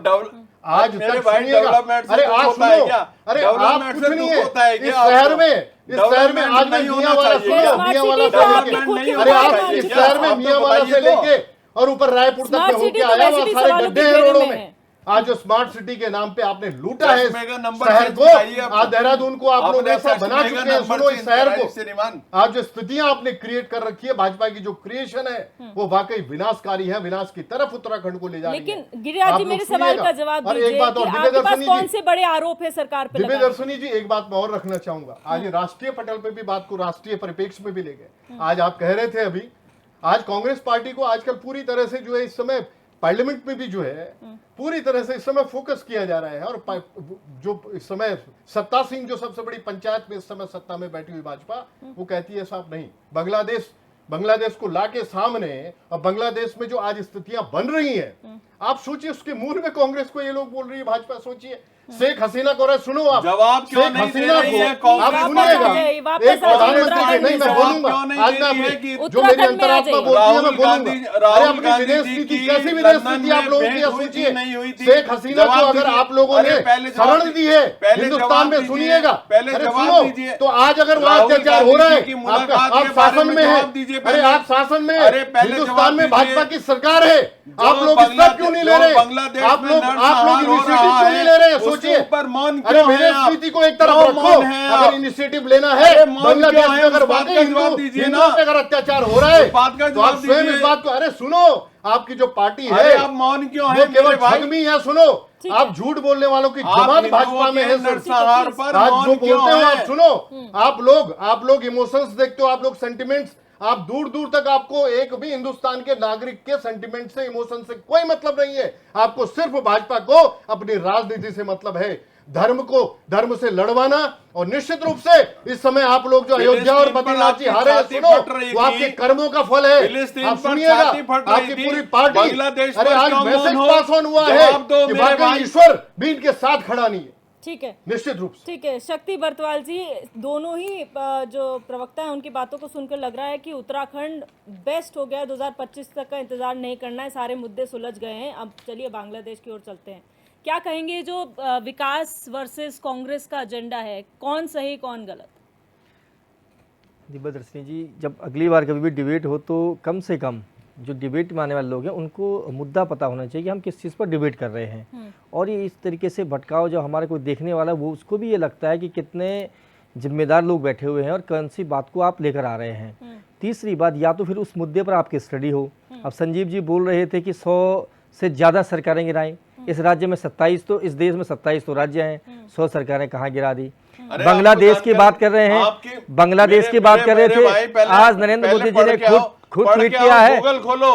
आज मेरे तक भाई, सुनिएगा, डेवलपमेंट से अरे दुख आज होता है सुनो, क्या? अरे आप डेवलपमेंट कुछ से नहीं दुख है होता है इस क्या शहर आपको? में, इस शहर में आज मैं नहीं होना मियां वाला चाहिए सुनो, क्या? मियां वाला स्मार्ट से सिटी तो लेके, आपके खुद अरे के आप ऊपर इस है। शहर में आप तो मियां वाला से बताइए तो। लेके और ऊपर रायपुर तक स्मार्ट में सिटी होके तो आया वैसे हुआ भी सारे सवालों गड्ढे के हैं घेरे रोडों में में। है। आज जो स्मार्ट सिटी के नाम पे आपने लूटा है 10 मेगा नंबर शहर चेंज को, कराइए अब। आज देहरादून को आप लोग आपने ऐसा 10 बना मेगा चुके हैं। नंबर सुनो, इस चेंज शहर कराइए, को श्रीमान। आज जो स्थितियां आपने क्रिएट कर रखी है, भाजपा की जो क्रिएशन है वो वाकई विनाशकारी है, विनाश की तरफ उत्तराखंड को ले जा रही है। लेकिन गिरिराज आप जी, लोग मेरे सवाल का सुनिएगा। जवाब और दीजिए एक बात कि और, दिव्य आपके पास दर्शनी कौन जी, से बड़े आरोप है सरकार पे दिव्य लगाने? दर्शनी जी, एक बात मैं और रखना चाहूंगा। आज राष्ट्रीय पटल पे भी बात को राष्ट्रीय परिप्रेक्ष्य में भी ले गए। आज आप कह रहे थे अभी, आज कांग्रेस पार्टी को आजकल पूरी तरह से जो है इस समय पार्लियामेंट में भी जो है पूरी तरह से इस समय फोकस किया जा रहा है। और जो इस समय सत्तासीन जो सबसे बड़ी पंचायत में इस समय सत्ता में बैठी हुई भाजपा, वो कहती है साहब नहीं, बांग्लादेश को लाके सामने, और बांग्लादेश में जो आज स्थितियां बन रही हैं, आप सोचिए उसके मूल में कांग्रेस को ये लोग बोल रही है भाजपा। सोचिए शेख हसीना को, सुनो आप, जवाब क्यों शेख नहीं दे हसीना रही है को आप कांग्रेस? सुनिएगा, वापस एक प्रधानमंत्री उत्तराखंड नहीं, मैं में बोलूंगा क्यों नहीं आज दे मैं रही है अपनी कि जो मेरी उत्तराखंड में आ अंतरात्मा जाइए। बोलती है मैं बोलूंगा। अरे राहुल अपनी गांधी विदेश जी नीति की कैसी विदेश लंदन नीति आप में लोगों की भेंट है, हुई थी, सोचिए नहीं हुई थी? शेख हसीना को जवाब अगर दीजिए। आप लोगों अरे ने पहले जवाब शरण दी है पहले हिंदुस्तान जवाब में, दीजिए। सुनिएगा, पहले अरे जवाब सुनो, दीजिए। तो आज अगर वहां राहुल अत्याचार हो रहा गांधी जी की है, मुलाकात आप के बारे शासन में में जवाब है, दीजिए अरे पहले। आप शासन में अरे है, पहले हिंदुस्तान जवाब में दीजिए। भाजपा की सरकार है, आप लोग इस पर क्यों नहीं ले रहे? बांग्लादेश आप में लोग नरसंहार हो इनिशिएटिव रहा क्यों नहीं ले रहे हैं? उसके सोचिए, ऊपर मौन अरे क्यों हैं विदेश आप? नीति को एक तरफ क्यों रखो, मौन हैं आप? अगर इनिशिएटिव लेना है, अरे मौन बांग्लादेश क्यों में हैं? अगर उस बात वाकई का जवाब दीजिए हिंदुओं ना। पे अगर अत्याचार हो रहा है, उस बात का तो आप जवाब स्वयं दीजिए। इस बात को, अरे सुनो, आपकी जो पार्टी है अरे आप मौन क्यों वो हैं केवल मेरे भाई? छदमी है। सुनो, आप झूठ बोलने वालों की आप जमात हिंदुओं भाजपा में के है। नरसंहार पर आज मौन जो क्यों बोलते हो हैं? आप सुनो, आप लोग इमोशंस देखते हो, आप लोग सेंटिमेंट्स, आप दूर दूर तक आपको एक भी हिंदुस्तान के नागरिक के सेंटिमेंट से, इमोशन से कोई मतलब नहीं है। आपको सिर्फ भाजपा को अपनी राजनीति से मतलब है, धर्म से लड़वाना। और निश्चित रूप से इस समय आप लोग जो अयोध्या और बद्रीनाथ जी हारे, सुनो, वो आपके कर्मों का फल है। आप सुनिएगा, आपकी पूरी पार्टी, अरे आज मैसेज पास ऑन हुआ है कि वाकई ईश्वर भी इनके साथ खड़ा नहीं है। ठीक है, निश्चित रूप से ठीक है। शक्ति बरतवाल जी, दोनों ही जो प्रवक्ता हैं उनकी बातों को सुनकर लग रहा है कि उत्तराखंड बेस्ट हो गया, 2025 तक का इंतजार नहीं करना है, सारे मुद्दे सुलझ गए हैं। अब चलिए बांग्लादेश की ओर चलते हैं। क्या कहेंगे जो विकास वर्सेस कांग्रेस का एजेंडा है, कौन सही कौन गलत? दिव्य दर्शनी जी, जब अगली बार कभी भी डिबेट हो तो कम से कम जो डिबेट में आने वाले लोग हैं उनको मुद्दा पता होना चाहिए कि हम किस चीज़ पर डिबेट कर रहे हैं। और ये इस तरीके से भटकाव जो हमारे कोई देखने वाला है वो उसको भी ये लगता है कि कितने जिम्मेदार लोग बैठे हुए हैं और कौन सी बात को आप लेकर आ रहे हैं। तीसरी बात, या तो फिर उस मुद्दे पर आपकी स्टडी हो। अब संजीव जी बोल रहे थे कि 100 से ज़्यादा सरकारें गिराई, इस राज्य में 27 तो, इस देश में 27 तो राज्य हैं, 100 सरकारें कहाँ गिरा दी। बांग्लादेश की बात कर रहे हैं, बांग्लादेश की बात कर रहे थे, आज नरेंद्र मोदी जी ने खुद ट्वीट किया है। गूगल खोलो,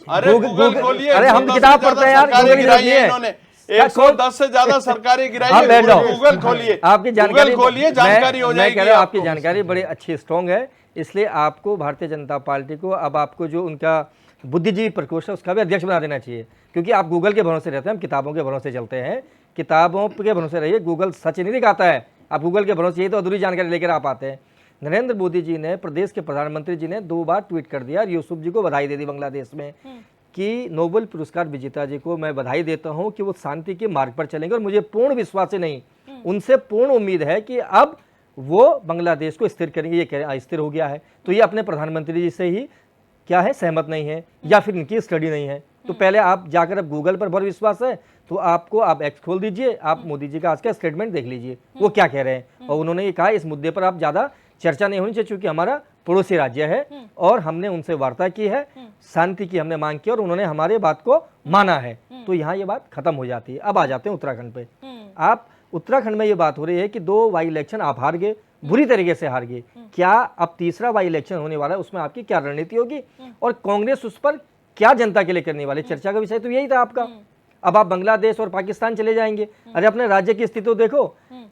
अरे गूगल खोलिए। अरे हम किताब पढ़ते हैं यार, गूगल की जरूरत नहीं है। 110 से ज्यादा सरकारें आप गिराइए, बैठ जाओ। गूगल खोलिए, आपकी जानकारी गूगल खोलिए, जानकारी हो मैं जाएगी कह रहा हूं आपकी आपको। जानकारी बड़ी अच्छी स्ट्रॉन्ग है, इसलिए आपको भारतीय जनता पार्टी को अब आपको जो उनका बुद्धिजीवी प्रकोष्ठ है उसका भी अध्यक्ष बना देना चाहिए, क्योंकि आप गूगल के भरोसे रहते हैं, हम किताबों के भरोसे चलते हैं। किताबों के भरोसे रहिए, गूगल सच नहीं दिखाता है। आप गूगल के भरोसे यही तो अधूरी जानकारी लेकर आप आते हैं। नरेंद्र मोदी जी ने, प्रदेश के प्रधानमंत्री जी ने 2 बार ट्वीट कर दिया और यूसुफ जी को बधाई दे दी बांग्लादेश में कि नोबेल पुरस्कार विजेता जी को मैं बधाई देता हूं कि वो शांति के मार्ग पर चलेंगे, और मुझे पूर्ण विश्वास है, नहीं उनसे पूर्ण उम्मीद है कि अब वो बांग्लादेश को स्थिर करेंगे। ये स्थिर हो गया है, तो ये अपने प्रधानमंत्री जी से ही क्या है, सहमत नहीं है या फिर इनकी स्टडी नहीं है। तो पहले आप जाकर, अब गूगल पर बहुत विश्वास है तो आपको आप एक्स खोल दीजिए, आप मोदी जी का आज का स्टेटमेंट देख लीजिए वो क्या कह रहे हैं। और उन्होंने ये कहा इस मुद्दे पर आप ज्यादा चर्चा नहीं होनी चाहिए, क्योंकि हमारा पड़ोसी राज्य है और हमने उनसे वार्ता की है, शांति की हमने मांग की और उन्होंने हमारे बात को माना है। तो यहाँ ये बात खत्म हो जाती है। अब आ जाते हैं उत्तराखंड पे। आप उत्तराखंड में ये बात हो रही है कि 2 बाई इलेक्शन आप हार गए, बुरी तरीके से हार गए। क्या अब तीसरा बाई इलेक्शन होने वाला है, उसमें आपकी क्या रणनीति होगी और कांग्रेस उस पर क्या जनता के लिए करने वाली? चर्चा का विषय तो यही था आपका। अब आप बांग्लादेश और पाकिस्तान चले जाएंगे। अरे अपने राज्य की स्थिति तो देखो,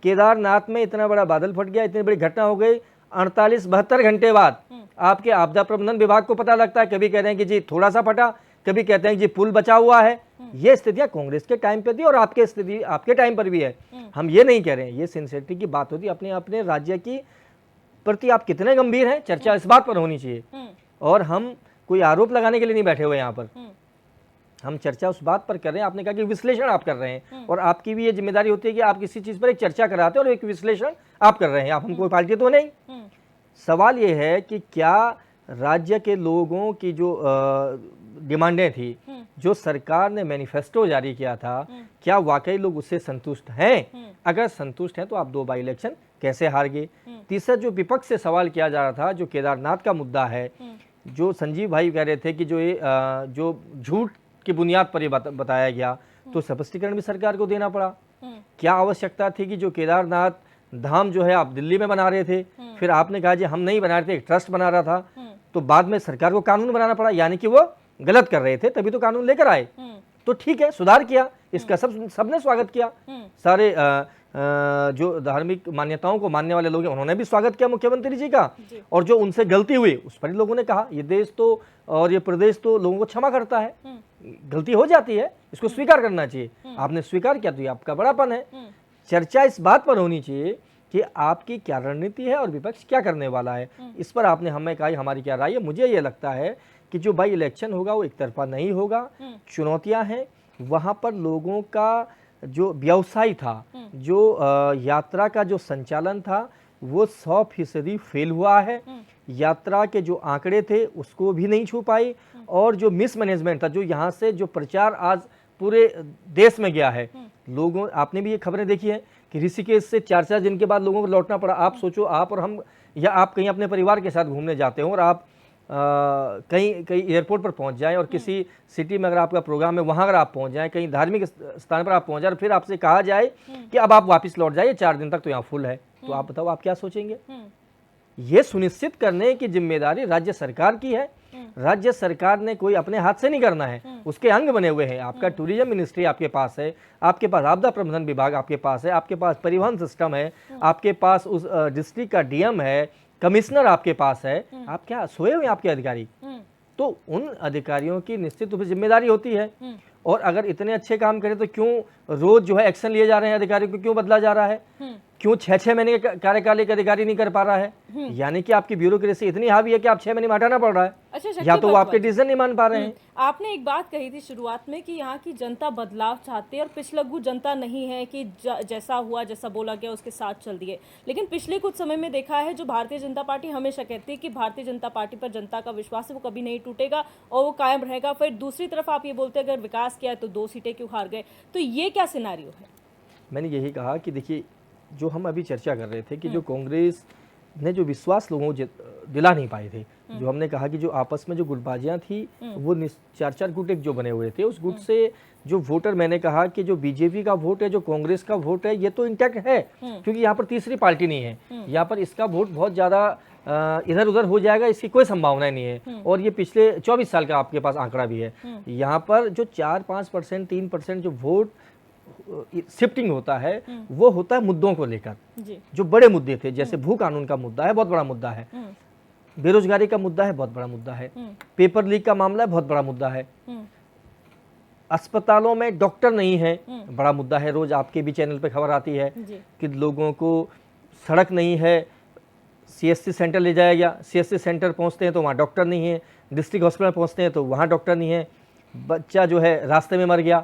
केदारनाथ में इतना बड़ा बादल फट गया, इतनी बड़ी घटना हो गई, 48-72 घंटे बाद आपके आपदा प्रबंधन विभाग को पता लगता है। कभी कहते हैं कि जी थोड़ा सा फटा, कभी कहते हैं कि जी पुल बचा हुआ है। ये स्थितियां कांग्रेस के टाइम पे थी और आपके स्थिति आपके टाइम पर भी है। हम ये नहीं कह रहे हैं, ये सिंसियरिटी की बात होती है। अपने अपने राज्य की प्रति आप कितने गंभीर हैं, चर्चा इस बात पर होनी चाहिए। और हम कोई आरोप लगाने के लिए नहीं बैठे हुए यहाँ पर, हम चर्चा उस बात पर कर रहे हैं। आपने कहा कि विश्लेषण आप कर रहे हैं, और आपकी भी ये जिम्मेदारी होती है कि आप किसी चीज पर एक चर्चा कराते हैं और एक विश्लेषण आप कर रहे हैं। आप हम कोई पार्टी तो नहीं। सवाल ये है कि क्या राज्य के लोगों की जो डिमांडें थी, जो सरकार ने मैनिफेस्टो जारी किया था, क्या वाकई लोग उससे संतुष्ट हैं? अगर संतुष्ट हैं तो आप 2 बाई इलेक्शन कैसे हार गए? तीसरा जो विपक्ष से सवाल किया जा रहा था, जो केदारनाथ का मुद्दा है, जो संजीव भाई कह रहे थे कि जो ये जो झूठ की बुनियाद पर ये बताया गया, तो स्पष्टीकरण भी सरकार को देना पड़ा। क्या आवश्यकता थी कि जो केदारनाथ धाम जो है आप दिल्ली में बना रहे थे, फिर आपने कहा जी हम नहीं बना रहे थे, एक ट्रस्ट बना रहा था, तो बाद में सरकार को कानून बनाना पड़ा, यानी कि वो गलत कर रहे थे, तभी तो कानून लेकर आए। तो ठीक है, सुधार किया, इसका सबने स्वागत किया। सारे जो धार्मिक मान्यताओं को मानने वाले लोग हैं उन्होंने भी स्वागत किया मुख्यमंत्री जी का, और जो उनसे गलती हुई उस पर ही लोगों ने कहा ये देश तो और ये प्रदेश तो लोगों को क्षमा करता है, गलती हो जाती है, इसको स्वीकार करना चाहिए। आपने स्वीकार किया तो ये आपका बड़ापन है। चर्चा इस बात पर होनी चाहिए कि आपकी क्या रणनीति है और विपक्ष क्या करने वाला है। इस पर आपने हमें कहा हमारी क्या राय है। मुझे ये लगता है कि जो बाई इलेक्शन होगा वो एक तरफा नहीं होगा। चुनौतियां हैं वहां पर, लोगों का जो व्यवसाय था, जो यात्रा का जो संचालन था वो 100% फेल हुआ है। यात्रा के जो आंकड़े थे उसको भी नहीं छू पाई, और जो मिसमैनेजमेंट था, जो यहाँ से जो प्रचार आज पूरे देश में गया है, लोगों, आपने भी ये खबरें देखी है कि ऋषिकेश से 4 दिन के बाद लोगों को लौटना पड़ा। आप सोचो, आप और हम, या आप कहीं अपने परिवार के साथ घूमने जाते हो और आप कहीं एयरपोर्ट पर पहुंच जाएं और किसी सिटी में अगर आपका प्रोग्राम है वहां अगर आप पहुंच जाएं, कहीं धार्मिक स्थान पर आप पहुंच जाए और फिर आपसे कहा जाए कि अब आप वापस लौट जाइए, 4 दिन तक तो यहाँ फुल है, तो आप बताओ आप क्या सोचेंगे? ये सुनिश्चित करने की जिम्मेदारी राज्य सरकार की है। राज्य सरकार ने कोई अपने हाथ से नहीं करना है, उसके अंग बने हुए हैं। आपका टूरिज्म मिनिस्ट्री आपके पास है, आपके पास आपदा प्रबंधन विभाग आपके पास है, आपके पास परिवहन सिस्टम है, आपके पास उस डिस्ट्रिक्ट का डीएम है, कमिश्नर आपके पास है। आप क्या सोए हुए आपके अधिकारी? तो उन अधिकारियों की निश्चित रूप से जिम्मेदारी होती है, और अगर इतने अच्छे काम करें तो क्यों रोज जो है एक्शन लिए जा रहे हैं? अधिकारियों को क्यों बदला जा रहा है? क्यों 6-6 महीने के कार्यकाल एक अधिकारी नहीं कर पा रहा है? यानी कि आपकी ब्यूरोक्रेसी इतनी हावी है कि आप 6 महीने में हटाना पड़ रहा है। अच्छा, या तो वो आपके डिसीजन नहीं मान पा रहे हैं। आपने एक बात कही थी शुरुआत में कि यहाँ की जनता बदलाव चाहती है और पिछलग्गू जनता नहीं है कि जैसा हुआ जैसा बोला गया उसके साथ चल दिए। लेकिन पिछले कुछ समय में देखा है, जो भारतीय जनता पार्टी हमेशा कहती है कि भारतीय जनता पार्टी पर जनता का विश्वास है वो कभी नहीं टूटेगा और वो कायम रहेगा। फिर दूसरी तरफ आप ये बोलते हैं अगर विकास किया है तो 2 सीटें क्यों हार गए? तो ये क्या सिनेरियो है? मैंने यही कहा कि देखिए, जो हम अभी चर्चा कर रहे थे कि जो कांग्रेस ने जो विश्वास लोगों को दिला नहीं पाए थे, जो हमने कहा कि जो आपस में जो गुटबाजियां थी वो 4-4 गुट एक जो बने हुए थे, उस गुट से जो वोटर, मैंने कहा कि जो बीजेपी का वोट है, जो कांग्रेस का वोट है, ये तो इंटैक्ट है, क्योंकि यहाँ पर तीसरी पार्टी नहीं है। यहाँ पर इसका वोट बहुत ज़्यादा इधर उधर हो जाएगा, इसकी कोई संभावना नहीं है। और ये पिछले 24 साल का आपके पास आंकड़ा भी है। यहाँ पर जो 4-5%, 3% जो वोट शिफ्टिंग होता है वो होता है मुद्दों को लेकर। जी। जो बड़े मुद्दे थे, जैसे भू कानून का मुद्दा है, बहुत बड़ा मुद्दा है। बेरोजगारी का मुद्दा है, बहुत बड़ा मुद्दा है। पेपर लीक का मामला है, बहुत बड़ा मुद्दा है। अस्पतालों में डॉक्टर नहीं है, बड़ा मुद्दा है। रोज आपके भी चैनल पे खबर आती है जी। कि लोगों को सड़क नहीं है, सीएससी सेंटर ले जाया गया, सीएससी सेंटर पहुंचते हैं तो वहाँ डॉक्टर नहीं है, डिस्ट्रिक्ट हॉस्पिटल पहुंचते हैं तो वहाँ डॉक्टर नहीं है, बच्चा जो है रास्ते में मर गया,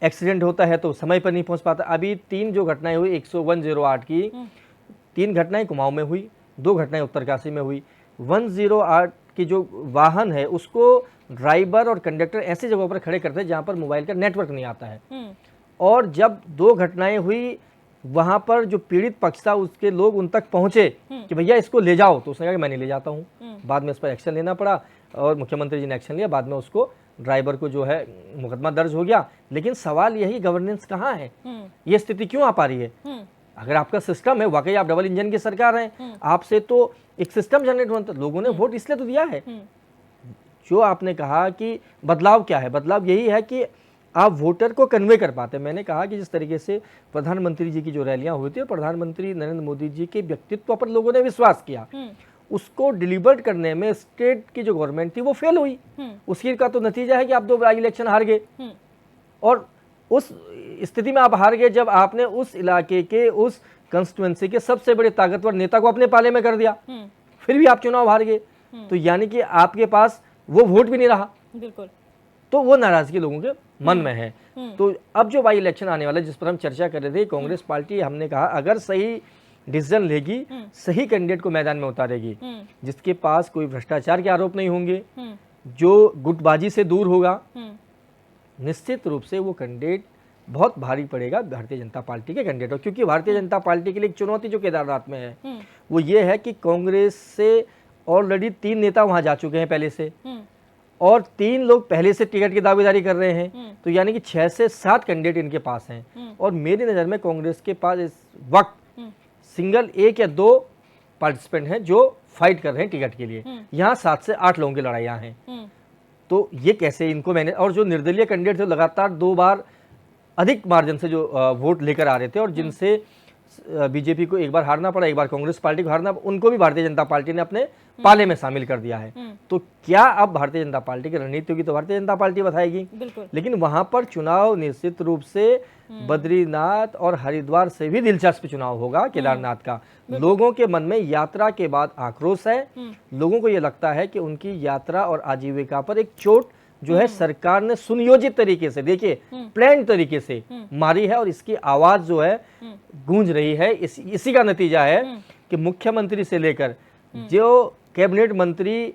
एक्सीडेंट होता है तो समय पर नहीं पहुंच पाता। अभी 3 जो घटनाएं हुई 10108 की, 3 घटनाएं कुमाऊं में हुई, 2 घटनाएं उत्तरकाशी में हुई। 108 की जो वाहन है उसको ड्राइवर और कंडक्टर ऐसी जगहों पर खड़े करते हैं जहां पर मोबाइल का नेटवर्क नहीं आता है। और जब 2 घटनाएं हुई वहां पर जो पीड़ित पक्ष था उसके लोग उन तक पहुंचे कि भैया इसको ले जाओ, तो उसने कहा कि मैं नहीं ले जाता हूं। बाद में इस पर एक्शन लेना पड़ा और मुख्यमंत्री जी ने एक्शन लिया। बाद में उसको ड्राइवर को जो है मुकदमा दर्ज हो गया। लेकिन सवाल यही, गवर्नेंस कहाँ है? ये स्थिति क्यों आ पा रही है? अगर आपका सिस्टम है, वाकई आप डबल इंजन की सरकार है, आपसे तो एक सिस्टम जनरेट होता, लोगों ने वोट इसलिए तो दिया है। जो आपने कहा कि बदलाव क्या है, बदलाव यही है कि आप वोटर को कन्वे कर पाते। मैंने कहा कि जिस तरीके से प्रधानमंत्री जी की जो रैलियां हुई थी, प्रधानमंत्री नरेंद्र मोदी जी के व्यक्तित्व पर लोगों ने विश्वास किया, उसको डिलीवर करने में स्टेट की जो गवर्नमेंट थी वो फेल हुई। उसकी का तो नतीजा है कि आप 2 बार इलेक्शन हार गए। और उस स्थिति में आप हार गए जब आपने उस इलाके के, उस कंस्टिट्यूएंसी के सबसे बड़े ताकतवर नेता को अपने पाले में कर दिया, फिर भी आप चुनाव हार गए। तो यानी कि आपके पास वो वोट भी नहीं रहा। बिल्कुल। तो वो नाराजगी लोगों के मन में है। तो अब जो बाई इलेक्शन आने वाला है जिस पर हम चर्चा कर रहे थे, कांग्रेस पार्टी, हमने कहा अगर सही डिसीजन लेगी, सही कैंडिडेट को मैदान में उतारेगी, जिसके पास कोई भ्रष्टाचार के आरोप नहीं होंगे, जो गुटबाजी से दूर होगा, निश्चित रूप से वो कैंडिडेट बहुत भारी पड़ेगा भारतीय जनता पार्टी के कैंडिडेट। क्योंकि भारतीय जनता पार्टी के लिए एक चुनौती जो केदारनाथ में है वो ये है कि कांग्रेस से ऑलरेडी 3 नेता वहां जा चुके हैं पहले से, और 3 लोग पहले से टिकट की दावेदारी कर रहे हैं। तो यानी कि 6 से 7 कैंडिडेट इनके पास हैं। और मेरी नज़र में कांग्रेस के पास इस वक्त सिंगल 1 या 2 पार्टिसिपेंट हैं जो फाइट कर रहे हैं टिकट के लिए। यहाँ 7 से 8 लोगों की लड़ाइयाँ हैं। तो ये कैसे इनको मैंने, और जो निर्दलीय कैंडिडेट थे लगातार 2 बार अधिक मार्जिन से जो वोट लेकर आ रहे थे और जिनसे बीजेपी को एक बार हारना पड़ा, एक बार कांग्रेस पार्टी को हारना, उनको भी भारतीय जनता पार्टी ने अपने पाले में शामिल कर दिया है। तो क्या अब भारतीय जनता पार्टी की रणनीति होगी तो भारतीय जनता पार्टी बताएगी। लेकिन वहां पर चुनाव निश्चित रूप से बद्रीनाथ और हरिद्वार से भी दिलचस्प चुनाव होगा केदारनाथ का। लोगों के मन में यात्रा के बाद आक्रोश है। लोगों को यह लगता है कि उनकी यात्रा और आजीविका पर एक चोट जो है सरकार ने सुनियोजित तरीके से, देखिए प्लान तरीके से मारी है, और इसकी आवाज जो है गूंज रही है। इसी का नतीजा है कि मुख्यमंत्री से लेकर जो कैबिनेट मंत्री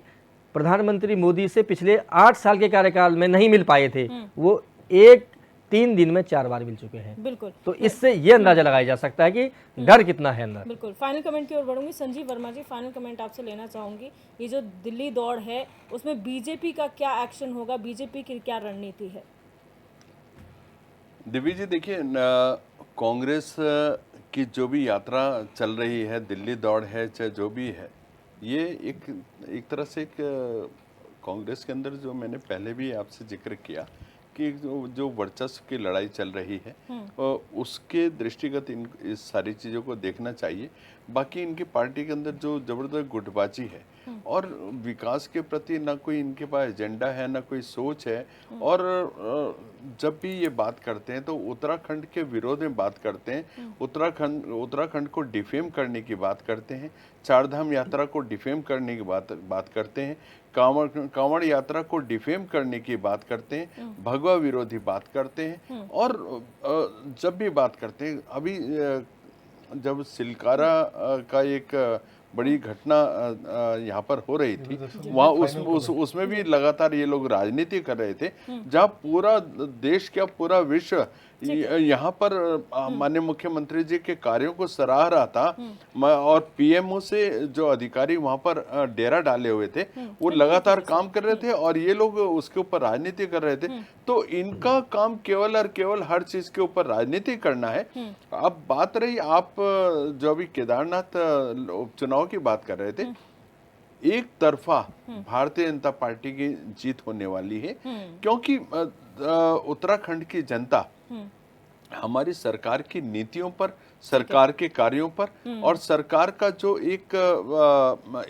प्रधानमंत्री मोदी से पिछले 8 साल के कार्यकाल में नहीं मिल पाए थे, वो 3 दिन में 4 बार मिल चुके हैं। बिल्कुल। तो इससे ये अंदाजा लगाया जा सकता है कि डर कितना है अंदर। बिल्कुल। फाइनल कमेंट की ओर बढ़ूंगी। संजीव वर्मा जी, फाइनल कमेंट आपसे लेना चाहूंगी। ये जो दिल्ली दौड़ है उसमें बीजेपी का क्या एक्शन होगा, बीजेपी की क्या रणनीति है? दिव्य जी देखिए, कांग्रेस की जो भी यात्रा चल रही है, दिल्ली दौड़ है चाहे जो भी है, ये एक तरह से एक कांग्रेस के अंदर जो मैंने पहले भी आपसे जिक्र किया कि जो वर्चस्व की लड़ाई चल रही है उसके दृष्टिगत इस सारी चीज़ों को देखना चाहिए। बाकी इनकी पार्टी के अंदर जो जबरदस्त गुटबाजी है और विकास के प्रति ना कोई इनके पास एजेंडा है ना कोई सोच है, और जब भी ये बात करते हैं तो उत्तराखंड के विरोध में बात करते हैं, उत्तराखंड को डिफेम करने की बात करते हैं, 4 धाम यात्रा को डिफेम करने की बात करते हैं, कांवड़ यात्रा को डिफेम करने की बात करते हैं, भगवा विरोधी बात करते हैं। और जब भी बात करते हैं, अभी जब सिलकारा का एक बड़ी घटना यहाँ पर हो रही थी, वहाँ उसमें भी लगातार ये लोग राजनीति कर रहे थे, जहाँ पूरा देश क्या पूरा विश्व यहाँ पर माननीय मुख्यमंत्री जी के कार्यों को सराह रहा था, और पीएमओ से जो अधिकारी वहाँ पर डेरा डाले हुए थे वो लगातार काम कर रहे थे और ये लोग उसके ऊपर राजनीति कर रहे थे। तो इनका काम केवल और केवल हर चीज के ऊपर राजनीति करना है। अब बात रही, आप जो अभी केदारनाथ उपचुनाव की बात कर रहे थे, एक तरफा भारतीय जनता पार्टी की जीत होने वाली है, क्योंकि उत्तराखंड की जनता हमारी सरकार की नीतियों पर, सरकार के कार्यों पर और सरकार का जो एक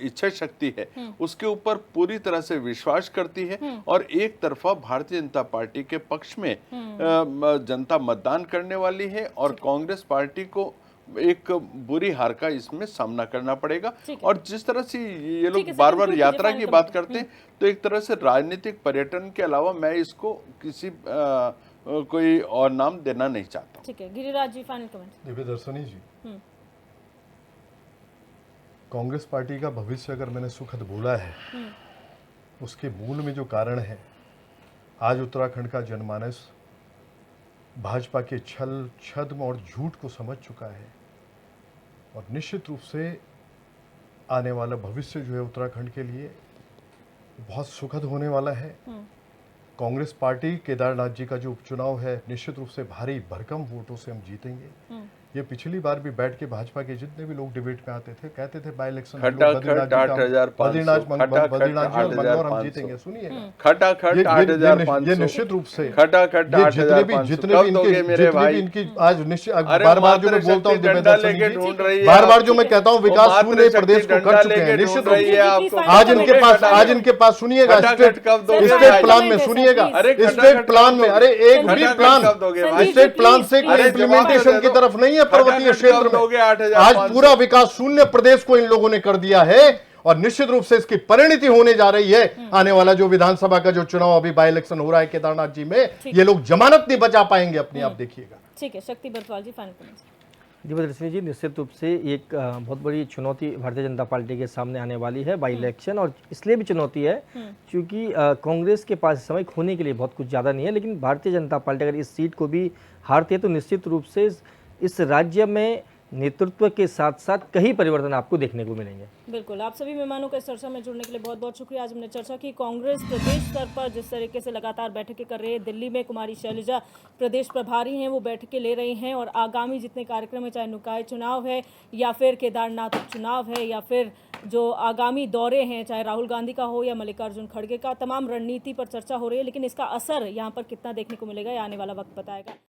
इच्छा शक्ति है उसके ऊपर पूरी तरह से विश्वास करती है और एक तरफा भारतीय जनता पार्टी के पक्ष में जनता मतदान करने वाली है और कांग्रेस पार्टी को एक बुरी हार का इसमें सामना करना पड़ेगा। और जिस तरह से ये लोग बार बार यात्रा की बात करते हैं तो एक तरह से राजनीतिक पर्यटन के अलावा मैं इसको किसी कोई और नाम देना नहीं चाहता। ठीक है, गिरिराज जी फाइनल कमेंट। दिव्य दर्शनी जी, कांग्रेस पार्टी का भविष्य अगर मैंने सुखद बोला है, उसके मूल में जो कारण है, आज उत्तराखंड का जनमानस भाजपा के छल, छद्म और झूठ को समझ चुका है और निश्चित रूप से आने वाला भविष्य जो है उत्तराखंड के लिए बहुत सुखद होने वाला है। कांग्रेस पार्टी, केदारनाथ जी का जो उपचुनाव है, निश्चित रूप से भारी भरकम वोटों से हम जीतेंगे। ये पिछली बार भी बैठ के भाजपा के जितने भी लोग डिबेट में आते थे, कहते थे बाई इलेक्शन बद्रीनाथ जी और बंगलौर हम जीतेंगे। सुनिएगा, ये निश्चित रूप से जितने भी इनकी आज निश्चित बार बार जो मैं बोलता हूँ, बार बार जो मैं कहता हूँ, विकास शून्य प्रदेश को कर चुके हैं। निश्चित रूप से आज इनके पास सुनिएगा, स्टेट प्लान में सुनिएगा, स्टेट प्लान में, अरे एक भी प्लान स्टेट प्लान से इम्प्लीमेंटेशन की तरफ नहीं है। पर्वतीय क्षेत्र में आज पूरा विकास शून्य प्रदेश को इन लोगों ने कर दिया है और निश्चित रूप से इसकी परिणति होने जा रही है। आने वाला जो विधानसभा का जो चुनाव अभी बाई इलेक्शन हो रहा है केदारनाथ जी में, ये लोग जमानत नहीं बचा पाएंगे अपनी, आप देखिएगा। ठीक है, शक्ति बरसवाल जी फाइनल कमेंट। दिव्यदर्शनी जी, निश्चित रूप से एक बहुत बड़ी चुनौती भारतीय जनता पार्टी के सामने आने वाली है बाई इलेक्शन, और इसलिए भी चुनौती है क्योंकि कांग्रेस के पास समय खोने के लिए बहुत कुछ ज़्यादा नहीं है, लेकिन भारतीय जनता पार्टी अगर इस सीट को भी हारती है तो निश्चित रूप से इस राज्य में नेतृत्व के साथ साथ कई परिवर्तन आपको देखने को मिलेंगे। बिल्कुल, आप सभी मेहमानों का इस चर्चा में जुड़ने के लिए बहुत बहुत शुक्रिया। आज हमने चर्चा की कांग्रेस प्रदेश स्तर पर जिस तरीके से लगातार बैठकें कर रही है, दिल्ली में कुमारी शैलजा प्रदेश प्रभारी हैं, वो बैठकें ले रही हैं और आगामी जितने कार्यक्रम है, चाहे निकाय चुनाव है या फिर केदारनाथ उपचुनाव है या फिर जो आगामी दौरे हैं, चाहे राहुल गांधी का हो या मल्लिकार्जुन खड़गे का, तमाम रणनीति पर चर्चा हो रही है, लेकिन इसका असर यहाँ पर कितना देखने को मिलेगा, ये आने वाला वक्त बताएगा।